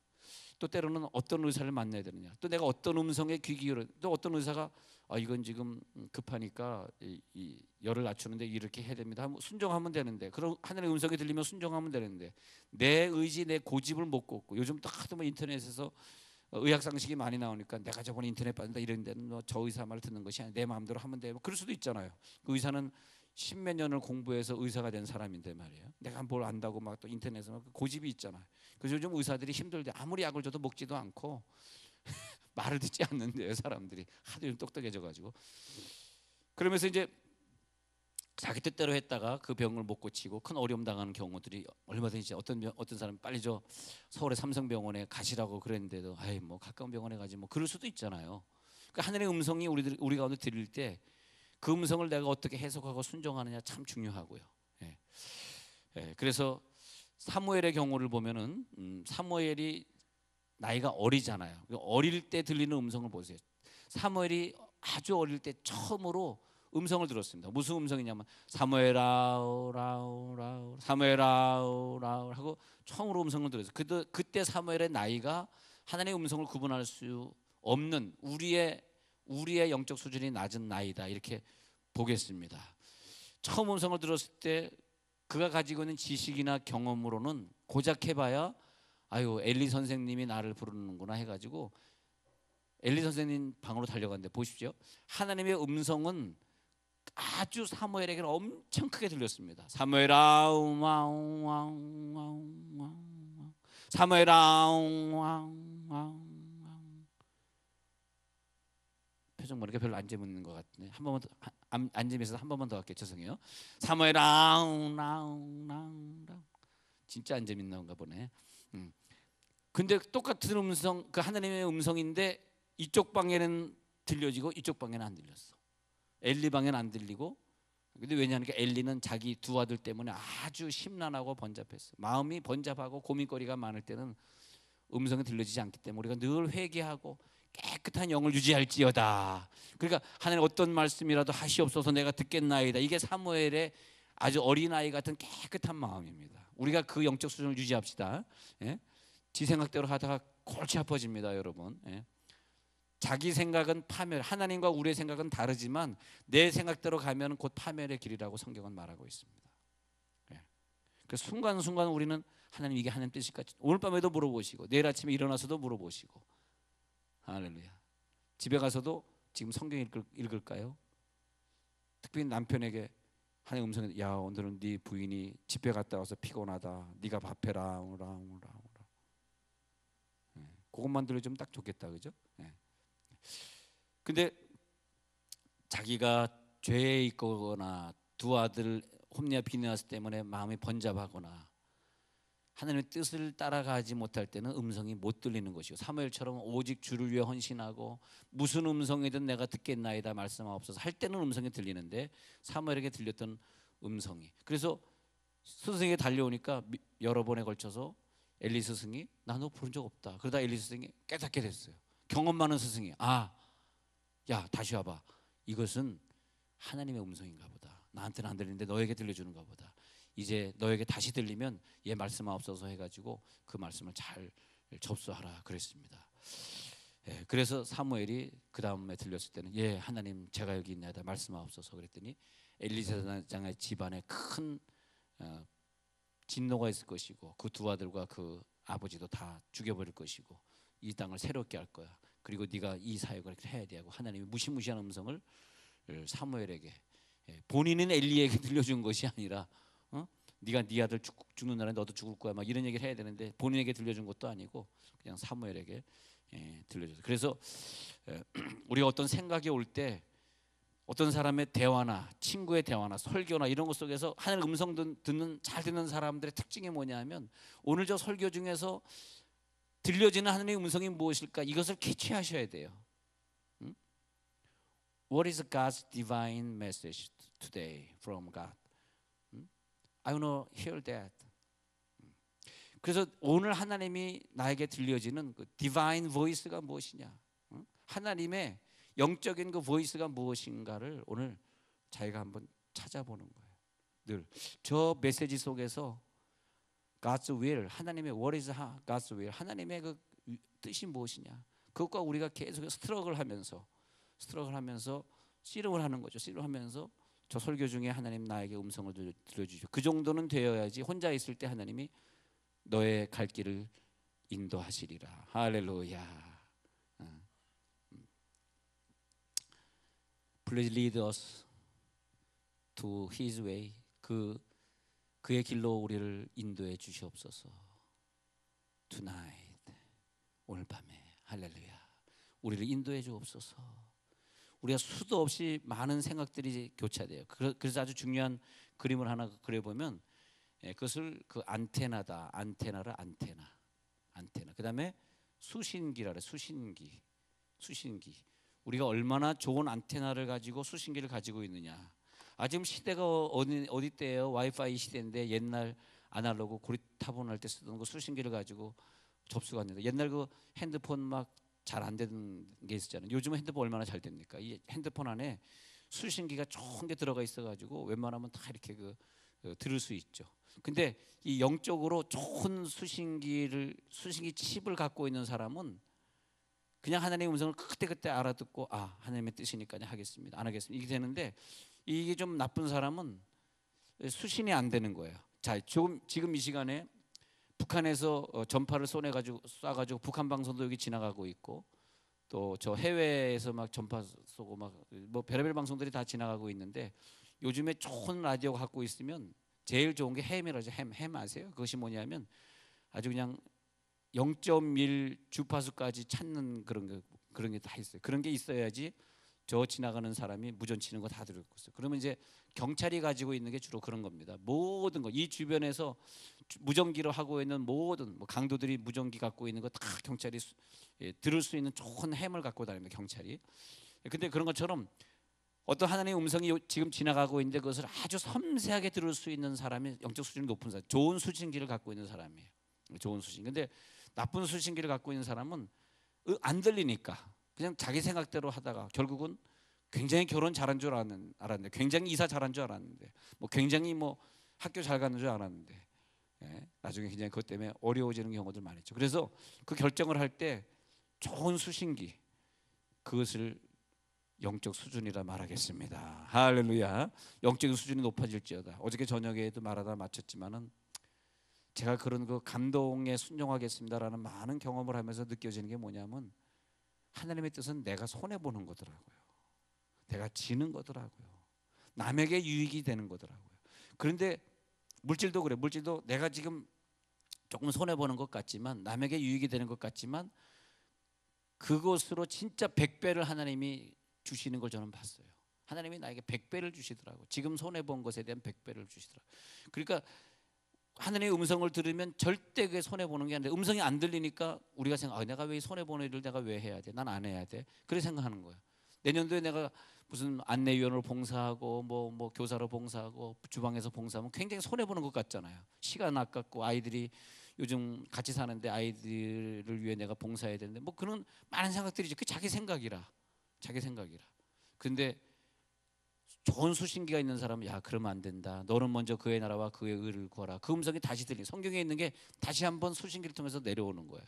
또 때로는 어떤 의사를 만나야 되느냐, 또 내가 어떤 음성에 귀 기울여, 또 어떤 의사가 이건 지금 급하니까 이 열을 낮추는데 이렇게 해야 됩니다. 순종하면 되는데, 그럼 하늘의 음성이 들리면 순종하면 되는데, 내 의지, 내 고집을 못 걷고, 요즘 또 하도 뭐 인터넷에서 의학 상식이 많이 나오니까 내가 저번에 인터넷 봤는데 이런 데는 뭐 저 의사 말을 듣는 것이 아니라 내 마음대로 하면 돼. 뭐 그럴 수도 있잖아요. 그 의사는 십몇 년을 공부해서 의사가 된 사람인데 말이에요. 내가 뭘 안다고 막 또 인터넷에 막 고집이 있잖아요. 그래서 요즘 의사들이 힘들대. 아무리 약을 줘도 먹지도 않고 말을 듣지 않는데요, 사람들이 하도 좀 똑똑해져가지고. 그러면서 이제 자기 뜻대로 했다가 그 병을 못 고치고 큰 어려움 당하는 경우들이 얼마든지, 어떤 사람 빨리 저 서울의 삼성병원에 가시라고 그랬는데도 뭐 가까운 병원에 가지 뭐 그럴 수도 있잖아요. 그러니까 하늘의 음성이 우리 가운데 들릴 때 그 음성을 내가 어떻게 해석하고 순종하느냐 참 중요하고요. 그래서 사무엘의 경우를 보면은 사무엘이 나이가 어리잖아요. 어릴 때 들리는 음성을 보세요. 사무엘이 아주 어릴 때 처음으로 음성을 들었습니다. 무슨 음성이냐면 사무엘아 라우 사무엘아 라우 하고 처음으로 음성을 들었어요. 그때 사무엘의 나이가 하나님의 음성을 구분할 수 없는 우리의 영적 수준이 낮은 나이다, 이렇게 보겠습니다. 처음 음성을 들었을 때 그가 가지고 있는 지식이나 경험으로는 고작 해봐야 엘리 선생님이 나를 부르는구나 해가지고 엘리 선생님 방으로 달려갔는데, 보십시오. 하나님의 음성은 아주 사무엘에게는 엄청 크게 들렸습니다. 사무엘아 사무엘아 표정 보니까 별로 안 재밌는 것 같네. 한 번만 더, 안 재밌어서 한 번만 더 할게요. 죄송해요. 사무엘아 진짜 안 재밌나 보네. 근데 똑같은 음성, 그 하나님의 음성인데 이쪽 방에는 들려지고 이쪽 방에는 안 들렸어. 엘리 방에는 안 들리고. 근데 왜냐하니까 엘리는 자기 두 아들 때문에 아주 심란하고 번잡했어. 마음이 번잡하고 고민거리가 많을 때는 음성이 들려지지 않기 때문에 우리가 늘 회개하고 깨끗한 영을 유지할지어다. 그러니까 하나님 어떤 말씀이라도 하시옵소서 내가 듣겠나이다. 이게 사무엘의 아주 어린아이 같은 깨끗한 마음입니다. 우리가 그 영적 수준을 유지합시다. 지 생각대로 하다가 골치 아파집니다, 여러분. 자기 생각은 파멸, 하나님과 우리의 생각은 다르지만 내 생각대로 가면 곧 파멸의 길이라고 성경은 말하고 있습니다. 그 순간순간 우리는 하나님 이게 하나님 뜻일까? 오늘 밤에도 물어보시고 내일 아침에 일어나서도 물어보시고. 할렐루야. 집에 가서도 지금 성경 읽을까요? 특별히 남편에게 하나님 음성이 야 오늘은 네 부인이 집회 갔다 와서 피곤하다. 네가 밥해라 오라. 그것만 들려주면 딱 좋겠다, 그죠? 근데 자기가 죄에 있거나 두 아들 홈리와 비느하스 때문에 마음이 번잡하거나 하나님의 뜻을 따라가지 못할 때는 음성이 못 들리는 것이고 사무엘처럼 오직 주를 위해 헌신하고 무슨 음성이든 내가 듣겠나이다 말씀하옵소서 할 때는 음성이 들리는데 사무엘에게 들렸던 음성이 그래서 스승에게 달려오니까 여러 번에 걸쳐서 엘리 스승이 나 너 부른 적 없다. 그러다 엘리 스승이 깨닫게 됐어요. 경험 많은 스승이 야 다시 와봐. 이것은 하나님의 음성인가 보다. 나한테는 안 들리는데 너에게 들려주는가 보다. 이제 너에게 다시 들리면 얘 말씀하옵소서 해가지고 그 말씀을 잘 접수하라 그랬습니다. 그래서 사무엘이 그 다음에 들렸을 때는 예 하나님 제가 여기 있나이다 말씀하옵소서 그랬더니 엘리사장의 집안에 큰 진노가 있을 것이고 그 두 아들과 그 아버지도 다 죽여버릴 것이고 이 땅을 새롭게 할 거야. 그리고 네가 이 사역을 해야 돼 하고 하나님이 무시무시한 음성을 사무엘에게 본인은 엘리에게 들려준 것이 아니라 네가 네 아들 죽는 날에 너도 죽을 거야 막 이런 얘기를 해야 되는데 본인에게 들려준 것도 아니고 그냥 사무엘에게 들려줬어요. 그래서 우리가 어떤 생각이 올 때 어떤 사람의 대화나 친구의 대화나 설교나 이런 것 속에서 하나님의 음성 잘 듣는 사람들의 특징이 뭐냐면 오늘 저 설교 중에서 들려지는 하나님의 음성이 무엇일까 이것을 캐치하셔야 돼요. What is God's divine message today from God? I want to hear that. 그래서 오늘 하나님이 나에게 들려지는 그 divine voice가 무엇이냐? 하나님의 영적인 그 voice가 무엇인가를 오늘 자기가 한번 찾아보는 거예요. 늘 저 메시지 속에서 God's will, 하나님의 what is God's will, 하나님의 그 뜻이 무엇이냐? 그것과 우리가 계속 스트러글하면서 씨름을 하는 거죠. 씨름하면서 저 설교 중에 하나님 나에게 음성을 들려주시오. 그 정도는 되어야지 혼자 있을 때 하나님이 너의 갈 길을 인도하시리라. 할렐루야. Please lead us to His way. 그의 길로 우리를 인도해 주시옵소서. Tonight, 오늘 밤에 할렐루야. 우리를 인도해 주옵소서. 우리가 수도 없이 많은 생각들이 교차돼요. 그래서 아주 중요한 그림을 하나 그려보면 그것을 그 안테나다. 안테나를 안테나. 그다음에 수신기라 그래. 수신기. 우리가 얼마나 좋은 안테나를 가지고 수신기를 가지고 있느냐. 지금 시대가 어디 때예요? 와이파이 시대인데 옛날 아날로그 고리타폰 할 때 쓰던 그 수신기를 가지고 접수가 안 된다. 옛날 그 핸드폰 막 잘 안 되는 게 있었잖아요. 요즘은 핸드폰 얼마나 잘 됩니까? 이 핸드폰 안에 수신기가 좋은 게 들어가 있어가지고 웬만하면 다 이렇게 들을 수 있죠. 근데 이 영적으로 좋은 수신기 칩을 갖고 있는 사람은 그냥 하나님의 음성을 그때 알아듣고 하나님의 뜻이니까 하겠습니다. 안 하겠습니다. 이게 되는데 이게 좀 나쁜 사람은 수신이 안 되는 거예요. 자, 지금 이 시간에 북한에서 전파를 쏴가지고 북한 방송도 여기 지나가고 있고 또 저 해외에서 막 전파 쏘고 막 뭐 별의별 방송들이 다 지나가고 있는데 요즘에 좋은 라디오 갖고 있으면 제일 좋은 게 햄이라죠. 햄 아세요? 그것이 뭐냐면 아주 그냥 0.1 주파수까지 찾는 그런 게 다 있어요. 그런 게 있어야지 저 지나가는 사람이 무전 치는 거 다 들을 거 있어요. 그러면 이제 경찰이 가지고 있는 게 주로 그런 겁니다. 모든 거 이 주변에서 무전기로 하고 있는 모든 강도들이 무전기 갖고 있는 거 다 경찰이 들을 수 있는 좋은 햄을 갖고 다닙니다. 경찰이. 근데 그런 것처럼 어떤 하나님의 음성이 지금 지나가고 있는데 그것을 아주 섬세하게 들을 수 있는 사람이 영적 수준이 높은 사람, 좋은 수신기를 갖고 있는 사람이에요. 좋은 수신. 근데 나쁜 수신기를 갖고 있는 사람은 안 들리니까 그냥 자기 생각대로 하다가 결국은 굉장히 결혼 잘한 줄 알았는데, 굉장히 이사 잘한 줄 알았는데, 굉장히 학교 잘 가는 줄 알았는데, 나중에 굉장히 그것 때문에 어려워지는 경우들 많았죠. 그래서 그 결정을 할 때 좋은 수신기, 그것을 영적 수준이라 말하겠습니다. 할렐루야. 영적인 수준이 높아질지어다. 어저께 저녁에도 말하다 마쳤지만은 제가 그런 그 감동에 순종하겠습니다라는 많은 경험을 하면서 느껴지는 게 뭐냐면 하나님의 뜻은 내가 손해 보는 거더라고요. 내가 지는 거더라고요. 남에게 유익이 되는 거더라고요. 그런데 물질도 그래. 물질도 내가 지금 조금 손해 보는 것 같지만, 남에게 유익이 되는 것 같지만, 그것으로 진짜 100배를 하나님이 주시는 걸 저는 봤어요. 하나님이 나에게 100배를 주시더라고요. 지금 손해 본 것에 대한 100배를 주시더라고요. 그러니까 하나님의 음성을 들으면 절대 그게 손해 보는 게 아니라, 음성이 안 들리니까 우리가 생각, 내가 왜 손해 보는 일을 내가 왜 해야 돼? 난 안 해야 돼. 그렇게 생각하는 거예요. 내년도에 내가 무슨 안내위원으로 봉사하고 뭐 교사로 봉사하고 주방에서 봉사하면 굉장히 손해 보는 것 같잖아요. 시간 아깝고, 아이들이 요즘 같이 사는데 아이들을 위해 내가 봉사해야 되는데, 뭐 그런 많은 생각들이죠. 그 자기 생각이라. 근데 좋은 수신기가 있는 사람은, 야, 그러면 안 된다. 너는 먼저 그의 나라와 그의 의를 구하라. 그 음성이 다시 들리. 성경에 있는 게 다시 한번 수신기를 통해서 내려오는 거예요.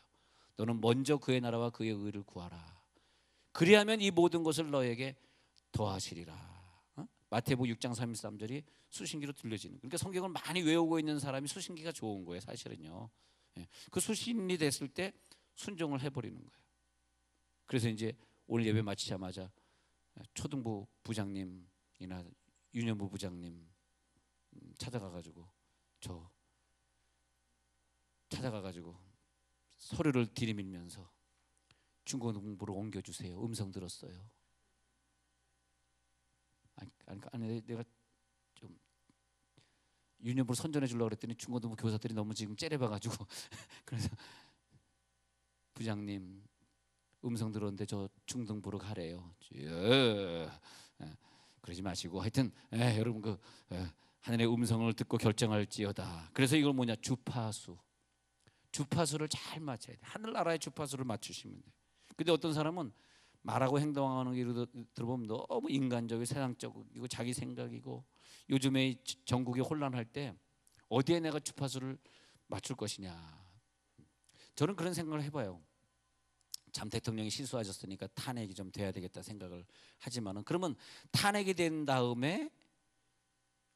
너는 먼저 그의 나라와 그의 의를 구하라. 그리하면 이 모든 것을 너에게 더하시리라. 마태복음 6장 33절이 수신기로 들려지는. 그러니까 성경을 많이 외우고 있는 사람이 수신기가 좋은 거예요, 사실은요. 그 수신이 됐을 때 순종을 해버리는 거예요. 그래서 이제 오늘 예배 마치자마자 초등부 부장님이나 유년부 부장님 찾아가가지고 서류를 들이밀면서 중국어 공부로 옮겨주세요. 음성 들었어요. 아니 내가 좀 유년부를 선전해 주려고 그랬더니 중고등부 교사들이 너무 지금 째려봐가지고 그래서 부장님 음성 들었는데 저 중등부로 가래요. 그러지 마시고 하여튼 여러분 하늘의 음성을 듣고 결정할지어다. 그래서 이걸 뭐냐, 주파수를 잘 맞춰야 돼. 하늘나라의 주파수를 맞추시면 돼. 근데 어떤 사람은 말하고 행동하는 게 들어보면 너무 인간적이고 세상적이고 자기 생각이고, 요즘에 전국이 혼란할 때 어디에 내가 주파수를 맞출 것이냐. 저는 그런 생각을 해봐요. 참 대통령이 실수하셨으니까 탄핵이 좀 돼야 되겠다 생각을 하지만은, 그러면 탄핵이 된 다음에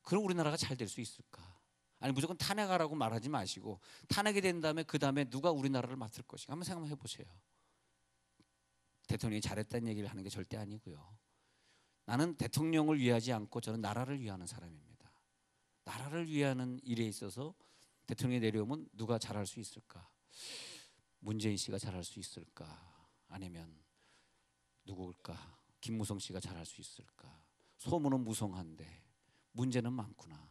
그럼 우리나라가 잘 될 수 있을까? 아니 무조건 탄핵하라고 말하지 마시고, 탄핵이 된 다음에 그 다음에 누가 우리나라를 맡을 것인가 한번 생각해 보세요. 대통령이 잘했다는 얘기를 하는 게 절대 아니고요. 나는 대통령을 위하지 않고 저는 나라를 위하는 사람입니다. 나라를 위하는 일에 있어서 대통령이 내려오면 누가 잘할 수 있을까? 문재인 씨가 잘할 수 있을까? 아니면 누구일까? 김무성 씨가 잘할 수 있을까? 소문은 무성한데 문제는 많구나.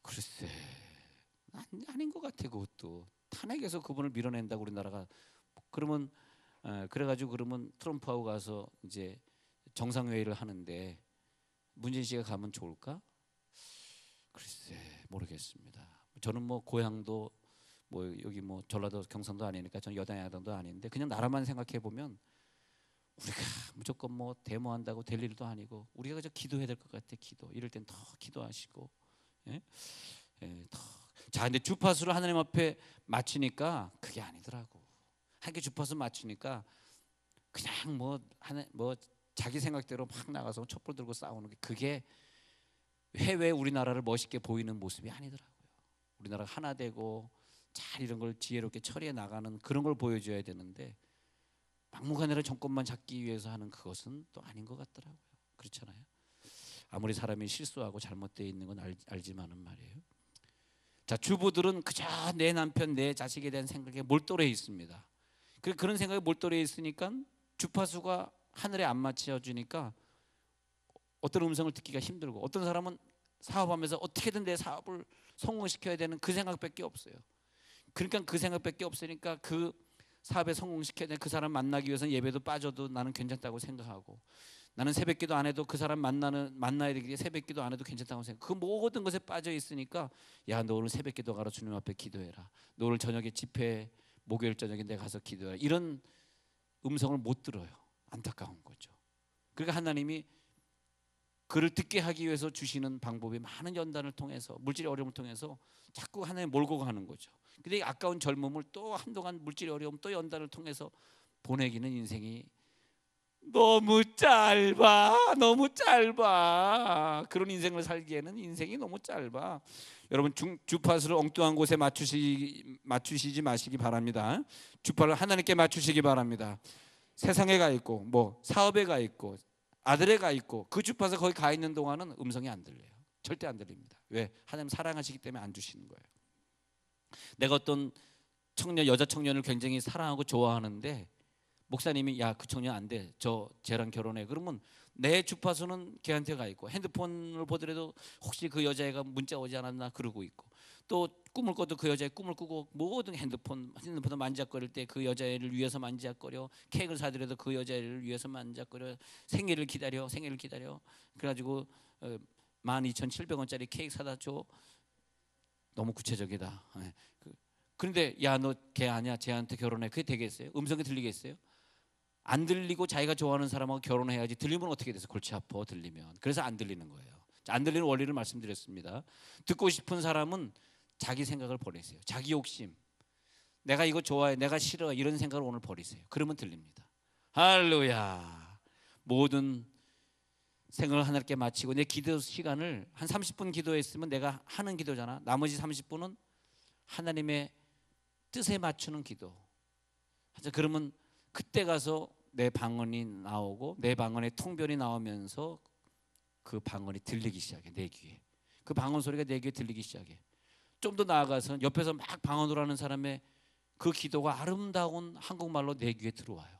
글쎄, 아닌 것 같아. 그것도 탄핵에서 그분을 밀어낸다고 우리나라가 그러면 그래가지고 그러면 트럼프하고 가서 이제 정상회의를 하는데 문재인 씨가 가면 좋을까? 글쎄 모르겠습니다. 저는 뭐 고향도 뭐 여기 뭐 전라도 경상도 아니니까 저는 여당 야당도 아닌데, 그냥 나라만 생각해 보면 우리가 무조건 뭐 데모한다고 될 일도 아니고, 우리가 그저 기도해야 될 것 같아. 기도 이럴 땐 더 기도하시고. 자, 근데 주파수를 하나님 앞에 맞추니까 그게 아니더라고. 하나님께 주파수 맞추니까 그냥 뭐 자기 생각대로 막 나가서 촛불 들고 싸우는 게, 그게 해외 우리나라를 멋있게 보이는 모습이 아니더라고요. 우리나라가 하나 되고 잘 이런 걸 지혜롭게 처리해 나가는 그런 걸 보여줘야 되는데, 막무가내로 정권만 잡기 위해서 하는 그것은 또 아닌 것 같더라고요. 그렇잖아요. 아무리 사람이 실수하고 잘못되어 있는 건 알지만은 말이에요. 자, 주부들은 그저 내 남편, 내 자식에 대한 생각에 몰두해 있습니다. 그런 생각에 몰두해 있으니까 주파수가 하늘에 안 맞춰주니까 어떤 음성을 듣기가 힘들고, 어떤 사람은 사업하면서 어떻게든 내 사업을 성공시켜야 되는 그 생각밖에 없어요. 그러니까 그 생각밖에 없으니까 그 사업에 성공시켜야 되는 그 사람 만나기 위해서는 예배도 빠져도 나는 괜찮다고 생각하고, 나는 새벽기도 안 해도 그 사람 만나야 되기 때문에 새벽기도 안 해도 괜찮다고 생각. 그 모든 것에 빠져 있으니까, 야, 너 오늘 새벽기도 가러 주님 앞에 기도해라. 너 오늘 저녁에 집회, 목요일 저녁에 내가 가서 기도해라. 이런 음성을 못 들어요. 안타까운 거죠. 그러니까 하나님이 그를 듣게 하기 위해서 주시는 방법이 많은 연단을 통해서, 물질의 어려움을 통해서 자꾸 하나님 몰고 가는 거죠. 근데 이 아까운 젊음을 또 한동안 물질의 어려움 또 연단을 통해서 보내기는 인생이 너무 짧아. 그런 인생을 살기에는 인생이 너무 짧아. 여러분 주파수를 엉뚱한 곳에 맞추시지 마시기 바랍니다. 주파를 하나님께 맞추시기 바랍니다. 세상에 가 있고 뭐 사업에 가 있고 아들에 가 있고 그 주파수 거기 가 있는 동안은 음성이 안 들려요. 절대 안 들립니다. 왜? 하나님 사랑하시기 때문에 안 주시는 거예요. 내가 어떤 청년, 여자 청년을 굉장히 사랑하고 좋아하는데 목사님이 야, 그 청년 안 돼, 쟤랑 결혼해. 그러면 내 주파수는 걔한테 가 있고, 핸드폰을 보더라도 혹시 그 여자애가 문자 오지 않았나 그러고 있고, 또 꿈을 꿔도 그 여자의 꿈을 꾸고, 모든 핸드폰을 만지작거릴 때 그 여자애를 위해서 만지작거려, 케이크를 사더라도 그 여자애를 위해서 만지작거려, 생일을 기다려. 그래가지고 12,700원짜리 케이크 사다 줘. 너무 구체적이다. 그런데 야, 너 걔 아니야, 쟤한테 결혼해. 그게 되겠어요? 음성이 들리겠어요? 안 들리고 자기가 좋아하는 사람하고 결혼해야지. 들리면 어떻게 돼서 골치 아파, 들리면. 그래서 안 들리는 거예요. 안 들리는 원리를 말씀드렸습니다. 듣고 싶은 사람은 자기 생각을 버리세요. 자기 욕심, 내가 이거 좋아해, 내가 싫어, 이런 생각을 오늘 버리세요. 그러면 들립니다. 할렐루야. 모든 생각을 하나님께 마치고 내 기도 시간을 한 30분 기도했으면 내가 하는 기도잖아. 나머지 30분은 하나님의 뜻에 맞추는 기도. 그러면 그때 가서 내 방언이 나오고 내 방언의 통변이 나오면서 그 방언이 들리기 시작해. 내 귀에 그 방언 소리가 내 귀에 들리기 시작해. 좀 더 나아가서 옆에서 막 방언으로 하는 사람의 그 기도가 아름다운 한국말로 내 귀에 들어와요.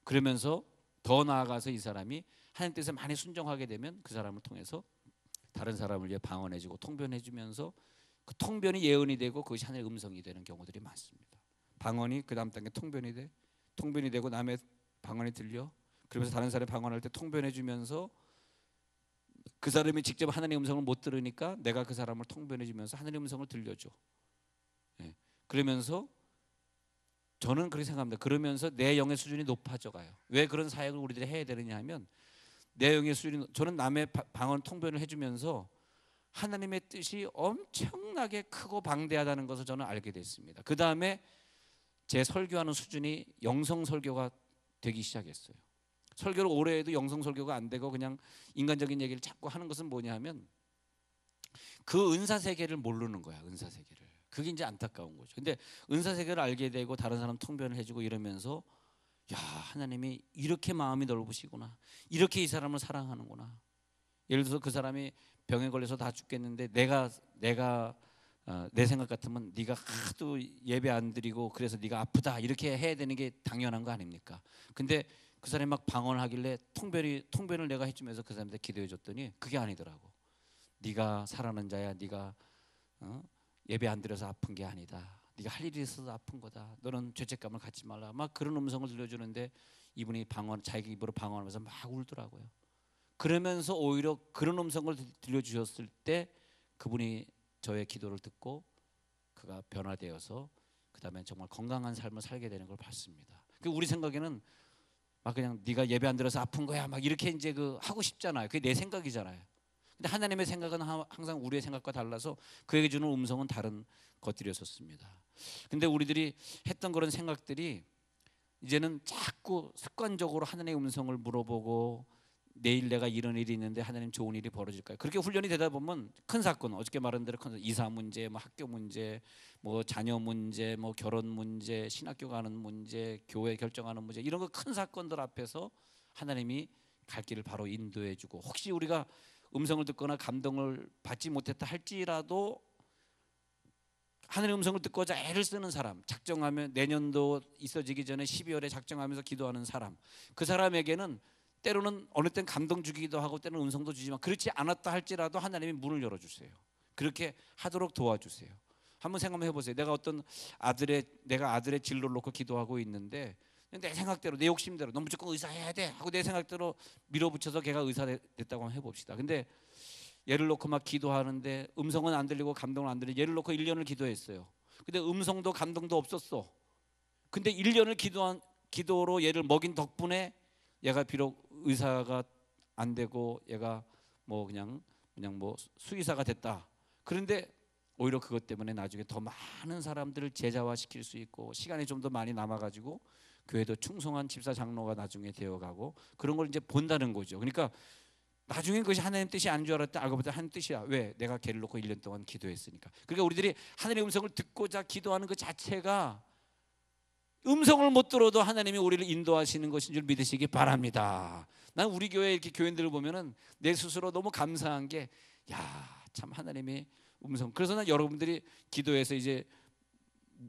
그러면서 더 나아가서 이 사람이 하나님 뜻에 많이 순종하게 되면 그 사람을 통해서 다른 사람을 위해 방언해주고 통변해주면서 그 통변이 예언이 되고 그것이 하나님의 음성이 되는 경우들이 많습니다. 방언이 그 다음 단계 통변이 돼. 통변이 되고 남의 방언이 들려. 그러면서 다른 사람이 방언할 때 통변해주면서 그 사람이 직접 하나님의 음성을 못 들으니까 내가 그 사람을 통변해주면서 하나님의 음성을 들려줘. 그러면서 저는 그렇게 생각합니다. 그러면서 내 영의 수준이 높아져 가요. 왜 그런 사역을 우리들이 해야 되느냐 하면 내 영의 수준이, 저는 남의 방언 통변을 해주면서 하나님의 뜻이 엄청나게 크고 방대하다는 것을 저는 알게 됐습니다. 그 다음에 제 설교하는 수준이 영성 설교가 되기 시작했어요. 설교를 오래 해도 영성 설교가 안 되고 그냥 인간적인 얘기를 자꾸 하는 것은 뭐냐 하면 그 은사 세계를 모르는 거야. 은사 세계를. 그게 이제 안타까운 거죠. 근데 은사 세계를 알게 되고 다른 사람 통변을 해주고 이러면서 야, 하나님이 이렇게 마음이 넓으시구나, 이렇게 이 사람을 사랑하는구나. 예를 들어서 그 사람이 병에 걸려서 다 죽겠는데 내가 내 생각 같으면 네가 하도 예배 안 드리고 그래서 네가 아프다 이렇게 해야 되는 게 당연한 거 아닙니까? 근데 그 사람이 막 방언을 하길래 통변을 내가 해주면서 그 사람한테 기도해 줬더니 그게 아니더라고. 네가 사랑하는 자야. 네가 예배 안 드려서 아픈 게 아니다. 네가 할 일이 있어서 아픈 거다. 너는 죄책감을 갖지 말라. 막 그런 음성을 들려주는데 이분이 자기 입으로 방언하면서 막 울더라고요. 그러면서 오히려 그런 음성을 들려주셨을 때 그분이 저의 기도를 듣고 그가 변화되어서 그 다음에 정말 건강한 삶을 살게 되는 걸 봤습니다. 우리 생각에는 막 그냥 네가 예배 안 들어서 아픈 거야 막 이렇게 이제 하고 싶잖아요. 그게 내 생각이잖아요. 근데 하나님의 생각은 항상 우리의 생각과 달라서 그에게 주는 음성은 다른 것들이었습니다. 근데 우리들이 했던 그런 생각들이 이제는 자꾸 습관적으로 하나님의 음성을 물어보고 내일 내가 이런 일이 있는데 하나님 좋은 일이 벌어질까요? 그렇게 훈련이 되다 보면 큰 사건, 어저께 말한 대로 큰 이사 문제, 뭐 학교 문제, 뭐 자녀 문제, 뭐 결혼 문제, 신학교 가는 문제, 교회 결정하는 문제, 이런 거 큰 사건들 앞에서 하나님이 갈 길을 바로 인도해주고, 혹시 우리가 음성을 듣거나 감동을 받지 못했다 할지라도 하늘의 음성을 듣고자 애를 쓰는 사람, 작정하면 내년도 있어지기 전에 12월에 작정하면서 기도하는 사람, 그 사람에게는 때로는 어느 땐 감동 주기도 하고 때로는 음성도 주지만 그렇지 않았다 할지라도 하나님이 문을 열어주세요. 그렇게 하도록 도와주세요. 한번 생각해 보세요. 내가 아들의 진로를 놓고 기도하고 있는데 내 생각대로, 내 욕심대로 너 무조건 의사해야 돼 하고 내 생각대로 밀어붙여서 걔가 의사 됐다고 한번 해봅시다. 근데 얘를 놓고 막 기도하는데 음성은 안 들리고 감동은 안 들리고, 얘를 놓고 1년을 기도했어요. 근데 음성도 감동도 없었어. 근데 1년을 기도로 얘를 먹인 덕분에 얘가 비록 의사가 안 되고 얘가 뭐 그냥 뭐 수의사가 됐다. 그런데 오히려 그것 때문에 나중에 더 많은 사람들을 제자화시킬 수 있고 시간이 좀 더 많이 남아가지고 교회도 충성한 집사 장로가 나중에 되어가고 그런 걸 이제 본다는 거죠. 그러니까 나중에 그것이 하나님 뜻이 아닌 줄 알았다. 알고 보니 하나님 뜻이야. 왜? 내가 걔를 놓고 1년 동안 기도했으니까. 그러니까 우리들이 하나님의 음성을 듣고자 기도하는 그 자체가 음성을 못 들어도 하나님이 우리를 인도하시는 것인 줄 믿으시기 바랍니다. 난 우리 교회 이렇게 교인들을 보면은 내 스스로 너무 감사한 게, 야, 참 하나님이 음성. 그래서 난 여러분들이 기도해서 이제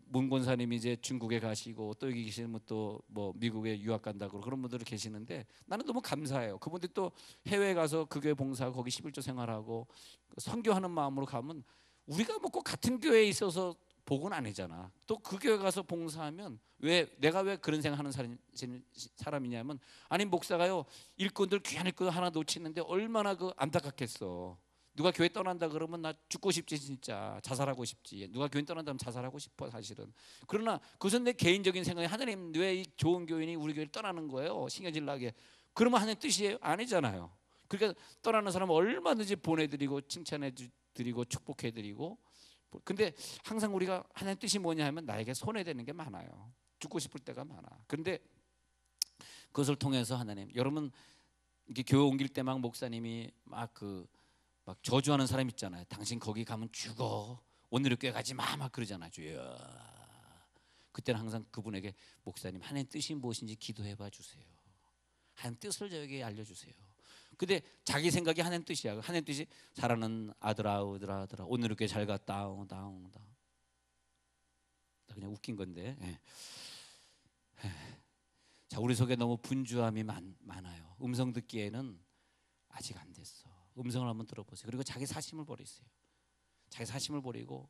문 권사님이 이제 중국에 가시고 또 여기 계시는 분 또 뭐 미국에 유학 간다고 그런 분들이 계시는데 나는 너무 감사해요. 그분들이 또 해외에 가서 그 교회 봉사하고 거기 11조 생활하고 선교하는 마음으로 가면 우리가 뭐 꼭 같은 교회에 있어서 복은 아니잖아. 또 그 교회 가서 봉사하면 왜 내가 왜 그런 생각하는 사람이냐면, 아니 목사가요 일꾼들 귀한 일꾼 하나 놓치는데 얼마나 그 안타깝겠어. 누가 교회 떠난다 그러면 나 죽고 싶지, 진짜 자살하고 싶지. 누가 교회 떠난다면 자살하고 싶어 사실은. 그러나 그것은 내 개인적인 생각에, 하나님 왜 이 좋은 교인이 우리 교회를 떠나는 거예요? 신경질 나게. 그러면 하나님 뜻이에요? 아니잖아요. 그러니까 떠나는 사람 얼마든지 보내드리고 칭찬해드리고 축복해드리고. 근데 항상 우리가 하나님 뜻이 뭐냐 하면 나에게 손해되는 게 많아요. 죽고 싶을 때가 많아. 그런데 그것을 통해서 하나님, 여러분 이렇게 교회 옮길 때 막 목사님이 막 저주하는 사람 있잖아요. 당신 거기 가면 죽어. 오늘의 교회 가지 마. 막 그러잖아요. 주여. 그때는 항상 그분에게, 목사님 하나님 뜻이 무엇인지 기도해 봐 주세요. 하나님 뜻을 저에게 알려주세요. 근데 자기 생각이 하나님 뜻이야. 하나님 뜻이 사랑하는 아들아 오늘의 교회 잘 갔다. 그냥 웃긴 건데. 자, 우리 속에 너무 분주함이 많아요. 음성 듣기에는 아직 안 됐어. 음성을 한번 들어보세요. 그리고 자기 사심을 버리세요. 자기 사심을 버리고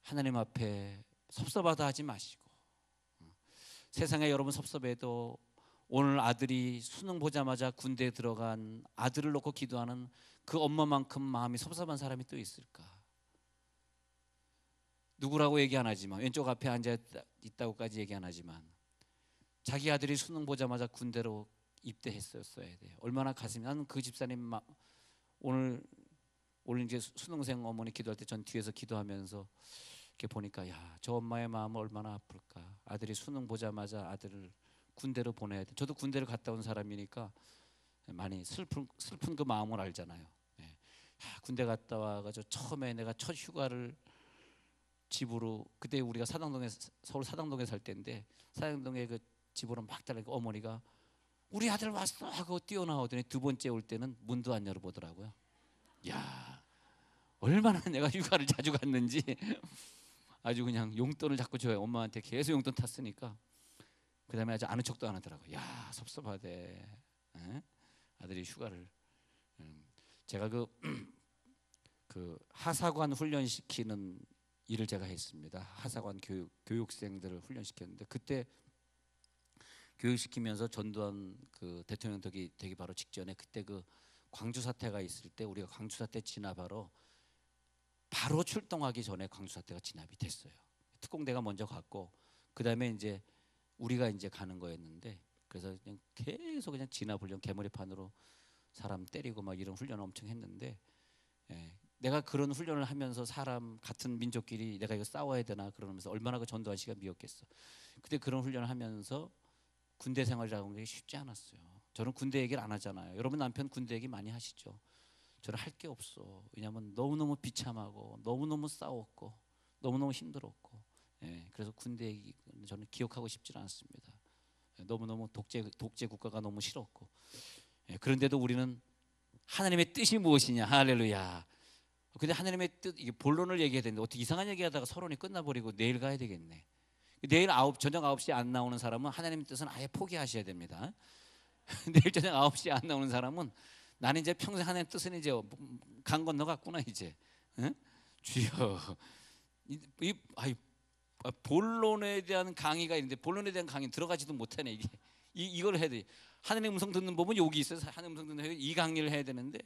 하나님 앞에 섭섭하다 하지 마시고, 세상에 여러분 섭섭해도 오늘 아들이 수능 보자마자 군대에 들어간 아들을 놓고 기도하는 그 엄마만큼 마음이 섭섭한 사람이 또 있을까? 누구라고 얘기 안 하지만, 왼쪽 앞에 앉아 있다고까지 얘기 안 하지만 자기 아들이 수능 보자마자 군대로 입대했었어야 돼. 얼마나 가슴이. 나는 그 집사님 오늘 이제 수능생 어머니 기도할 때 전 뒤에서 기도하면서 이렇게 보니까, 야, 저 엄마의 마음은 얼마나 아플까. 아들이 수능 보자마자 아들을 군대로 보내야 돼. 저도 군대를 갔다 온 사람이니까 많이 슬픈 그 마음을 알잖아요. 군대 갔다 와가지고 처음에 내가 첫 휴가를 집으로, 그때 우리가 서울 사당동에 살 때인데 사당동에 그 집으로 막 달라니까 어머니가 우리 아들 왔어 하고 뛰어나오더니 두 번째 올 때는 문도 안 열어보더라고요. 야, 얼마나 내가 휴가를 자주 갔는지 아주 그냥 용돈을 자꾸 줘요. 엄마한테 계속 용돈 탔으니까. 그 다음에 아주 아는 척도 안 하더라고요. 야, 섭섭하대. 아들이 휴가를. 제가 그 하사관 훈련시키는 일을 제가 했습니다. 하사관 교육생들을 훈련시켰는데, 그때 교육시키면서 전두환 그 대통령 되기 바로 직전에, 그때 그 광주 사태가 있을 때 우리가 광주 사태 진압하러 바로 출동하기 전에 광주 사태가 진압이 됐어요. 특공대가 먼저 갔고 그 다음에 이제 우리가 이제 가는 거였는데, 그래서 그냥 계속 그냥 진압 훈련, 개머리판으로 사람 때리고 막 이런 훈련을 엄청 했는데, 내가 그런 훈련을 하면서 사람 같은 민족끼리 내가 이거 싸워야 되나 그러면서 얼마나 그 전두환 씨가 미웠겠어. 그때 그런 훈련을 하면서 군대 생활이라고 하는 게 쉽지 않았어요. 저는 군대 얘기를 안 하잖아요. 여러분 남편 군대 얘기 많이 하시죠. 저는 할 게 없어. 왜냐하면 너무너무 비참하고 너무너무 싸웠고 너무너무 힘들었고, 그래서 군대 얘기 저는 기억하고 싶지 않습니다. 너무너무 독재 국가가 너무 싫었고, 그런데도 우리는 하나님의 뜻이 무엇이냐, 할렐루야. 근데 하나님의 뜻, 이게 본론을 얘기해야 되는데 어떻게 이상한 얘기하다가 서론이 끝나버리고 내일 가야 되겠네. 내일 저녁 9시에 안 나오는 사람은 하나님의 뜻은 아예 포기하셔야 됩니다. 내일 저녁 9시에 안 나오는 사람은 나는 이제 평생 하나님의 뜻은 이제 강 건너갔구나 이제. 주여, 본론에 대한 강의가 있는데 본론에 대한 강의 들어가지도 못하네. 이걸 해야 돼. 하나님의 음성 듣는 법은 여기 있어요. 하나님의 음성 듣는 이 강의를 해야 되는데,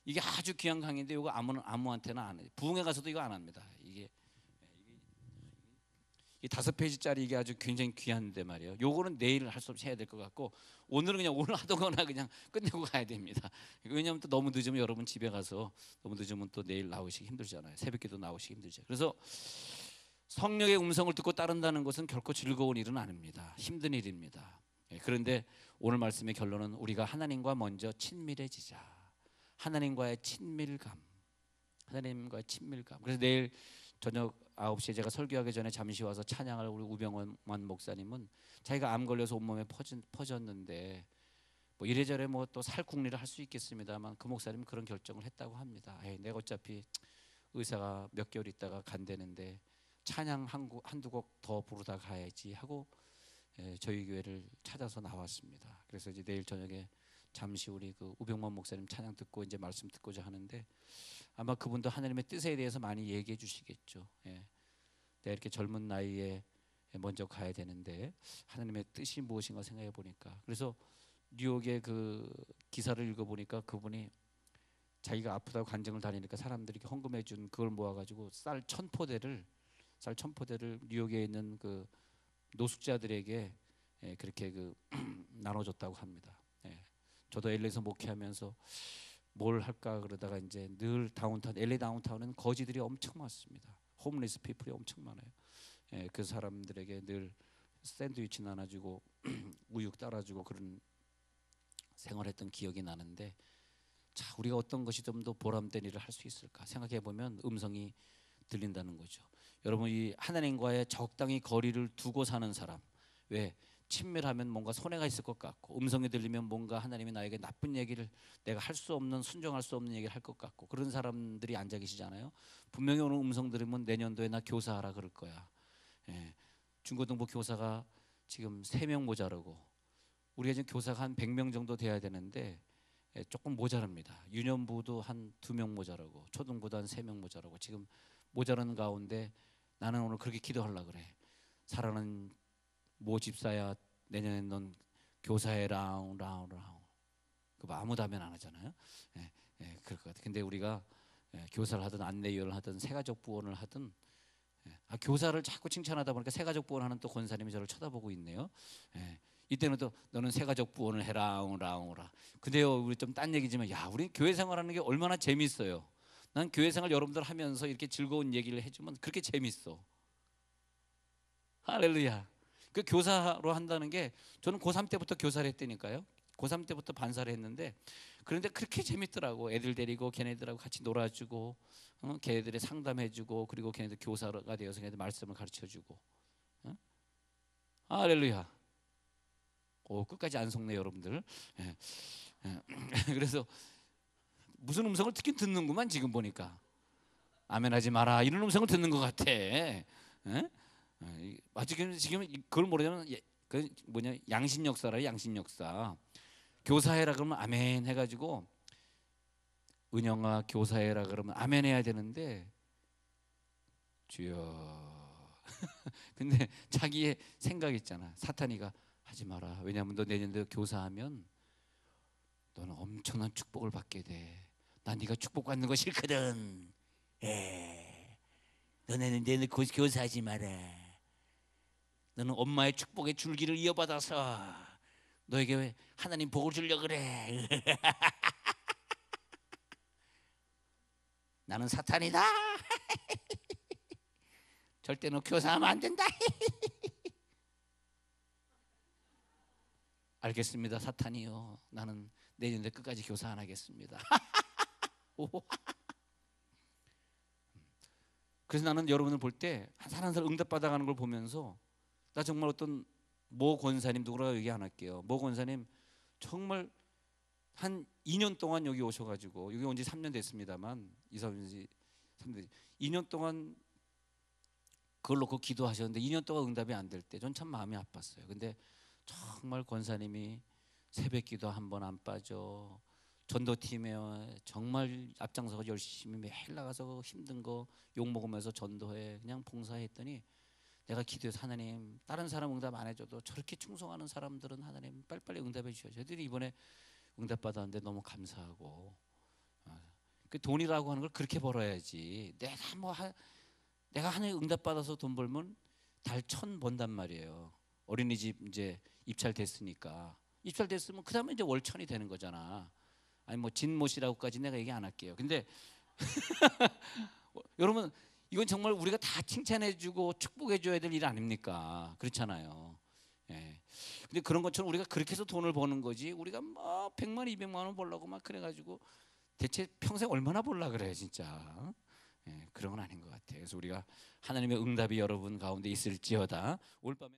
이게 아주 귀한 강의인데 이거 아무한테나 안 해요. 부흥회 가서도 이거 안 합니다. 이게 이 5페이지짜리 이게 아주 굉장히 귀한데 말이에요. 요거는 내일 할 수 없이 해야 될 것 같고, 오늘은 그냥 오늘 하더거나 그냥 끝내고 가야 됩니다. 왜냐하면 또 너무 늦으면 여러분 집에 가서 너무 늦으면 또 내일 나오시기 힘들잖아요. 새벽기도 나오시기 힘들죠. 그래서 성령의 음성을 듣고 따른다는 것은 결코 즐거운 일은 아닙니다. 힘든 일입니다. 그런데 오늘 말씀의 결론은 우리가 하나님과 먼저 친밀해지자. 하나님과의 친밀감. 그래서 내일 저녁 9시에 제가 설교하기 전에 잠시 와서 찬양을 우리 우병원 목사님은 자기가 암 걸려서 온몸에 퍼졌는데 뭐 이래저래 뭐 또 살궁리를 할 수 있겠습니다만 그 목사님은 그런 결정을 했다고 합니다. 에이, 내가 어차피 의사가 몇 개월 있다가 간대는데 찬양 한두 곡 더 부르다 가야지 하고 저희 교회를 찾아서 나왔습니다. 그래서 이제 내일 저녁에 잠시 우리 그 우병만 목사님 찬양 듣고 이제 말씀 듣고자 하는데 아마 그분도 하나님의 뜻에 대해서 많이 얘기해 주시겠죠. 내가 이렇게 젊은 나이에 먼저 가야 되는데 하나님의 뜻이 무엇인가 생각해 보니까 그래서 뉴욕의 그 기사를 읽어 보니까 그분이 자기가 아프다고 간증을 다니니까 사람들이 헌금해 준 그걸 모아가지고 쌀 1,000포대를 뉴욕에 있는 그 노숙자들에게 그렇게 그 나눠줬다고 합니다. 저도 LA에서 목회하면서 뭘 할까 그러다가 이제 늘 다운타운 LA 다운타운은 거지들이 엄청 많습니다. 홈리스 피플이 엄청 많아요. 그 사람들에게 늘 샌드위치 나눠주고 우육 따라주고 그런 생활했던 기억이 나는데 자 우리가 어떤 것이 좀 더 보람된 일을 할 수 있을까 생각해 보면 음성이 들린다는 거죠. 여러분 이 하나님과의 적당히 거리를 두고 사는 사람 왜 친밀하면 뭔가 손해가 있을 것 같고 음성이 들리면 뭔가 하나님이 나에게 나쁜 얘기를 내가 할 수 없는 순종할 수 없는 얘기를 할 것 같고 그런 사람들이 앉아 계시잖아요. 분명히 오늘 음성 들으면 내년도에 나 교사하라 그럴 거야. 중고등부 교사가 지금 3명 모자르고 우리가 지금 교사가 한 100명 정도 돼야 되는데 조금 모자랍니다. 유년부도 한 2명 모자라고 초등부도 한 3명 모자라고 지금 모자란 가운데 나는 오늘 그렇게 기도하려고 그래. 사랑하는 모 집사야 내년에 넌 교사의 라운 그거 아무도 하면 안 하잖아요. 그럴 것 같아. 근데 우리가 교사를 하든 안내위원을 하든 새가족 부원을 하든 교사를 자꾸 칭찬하다 보니까 새가족 부원하는 또 권사님이 저를 쳐다보고 있네요. 이때는 또 너는 새가족 부원을 해라. 근데요 우리 좀 딴 얘기지만 야 우리 교회 생활하는 게 얼마나 재밌어요. 난 교회 생활 여러분들 하면서 이렇게 즐거운 얘기를 해주면 그렇게 재밌어. 할렐루야. 그 교사로 한다는 게 저는 고3 때부터 교사를 했다니까요. 고3 때부터 반사를 했는데 그런데 그렇게 재밌더라고. 애들 데리고 걔네들하고 같이 놀아주고 걔네들의 상담해주고 그리고 걔네들 교사가 되어서 걔네들 말씀을 가르쳐주고 할렐루야. 끝까지 안 속네 여러분들. 그래서 무슨 음성을 듣긴 듣는구만 지금 보니까 아멘하지 마라 이런 음성을 듣는 것 같아. 지금 그걸 모르면 그 뭐냐 양심역사라 양심역사. 교사해라 그러면 아멘 해가지고 은영아 교사해라 그러면 아멘 해야 되는데 주여. 근데 자기의 생각 있잖아. 사탄이가 하지 마라. 왜냐하면 너 내년도에 교사하면 너는 엄청난 축복을 받게 돼. 난 네가 축복받는 거 싫거든. 너네는 내년 교사하지 마라. 너는 엄마의 축복의 줄기를 이어받아서 너에게 하나님 복을 주려고 그래. 나는 사탄이다. 절대 너 교사하면 안 된다. 알겠습니다 사탄이요. 나는 내년에 끝까지 교사 안 하겠습니다. 그래서 나는 여러분을 볼 때 한 사람 한 사람 응답받아가는 걸 보면서 나 정말 어떤 모 권사님 누구라고 얘기 안 할게요. 모 권사님 정말 한 2년 동안 여기 오셔가지고 여기 온 지 3년 됐습니다만 이사 온 지 3년 2년 동안 그걸 놓고 기도하셨는데 2년 동안 응답이 안 될 때 전 참 마음이 아팠어요. 근데 정말 권사님이 새벽기도 한 번 안 빠져 전도팀에 정말 앞장서서 열심히 매일 나가서 힘든 거 욕 먹으면서 전도해 그냥 봉사했더니 내가 기도해서 하나님 다른 사람 응답 안 해줘도 저렇게 충성하는 사람들은 하나님 빨리빨리 응답해 주셔야죠. 저희들이 이번에 응답 받았는데 너무 감사하고 그 돈이라고 하는 걸 그렇게 벌어야지. 내가 하나님 응답 받아서 돈 벌면 달 1,000 번단 말이에요. 어린이집 이제 입찰됐으니까 입찰됐으면 그 다음에 이제 월 1,000이 되는 거잖아. 아니 뭐 진못이라고까지 내가 얘기 안 할게요. 근데 여러분 이건 정말 우리가 다 칭찬해주고 축복해줘야 될 일 아닙니까? 그렇잖아요. 근데 그런 것처럼 우리가 그렇게 해서 돈을 버는 거지. 우리가 뭐 100만 200만 원 벌려고 막 그래가지고 대체 평생 얼마나 벌라 그래 진짜. 그런 건 아닌 것 같아요. 그래서 우리가 하나님의 응답이 여러분 가운데 있을지어다 올 밤에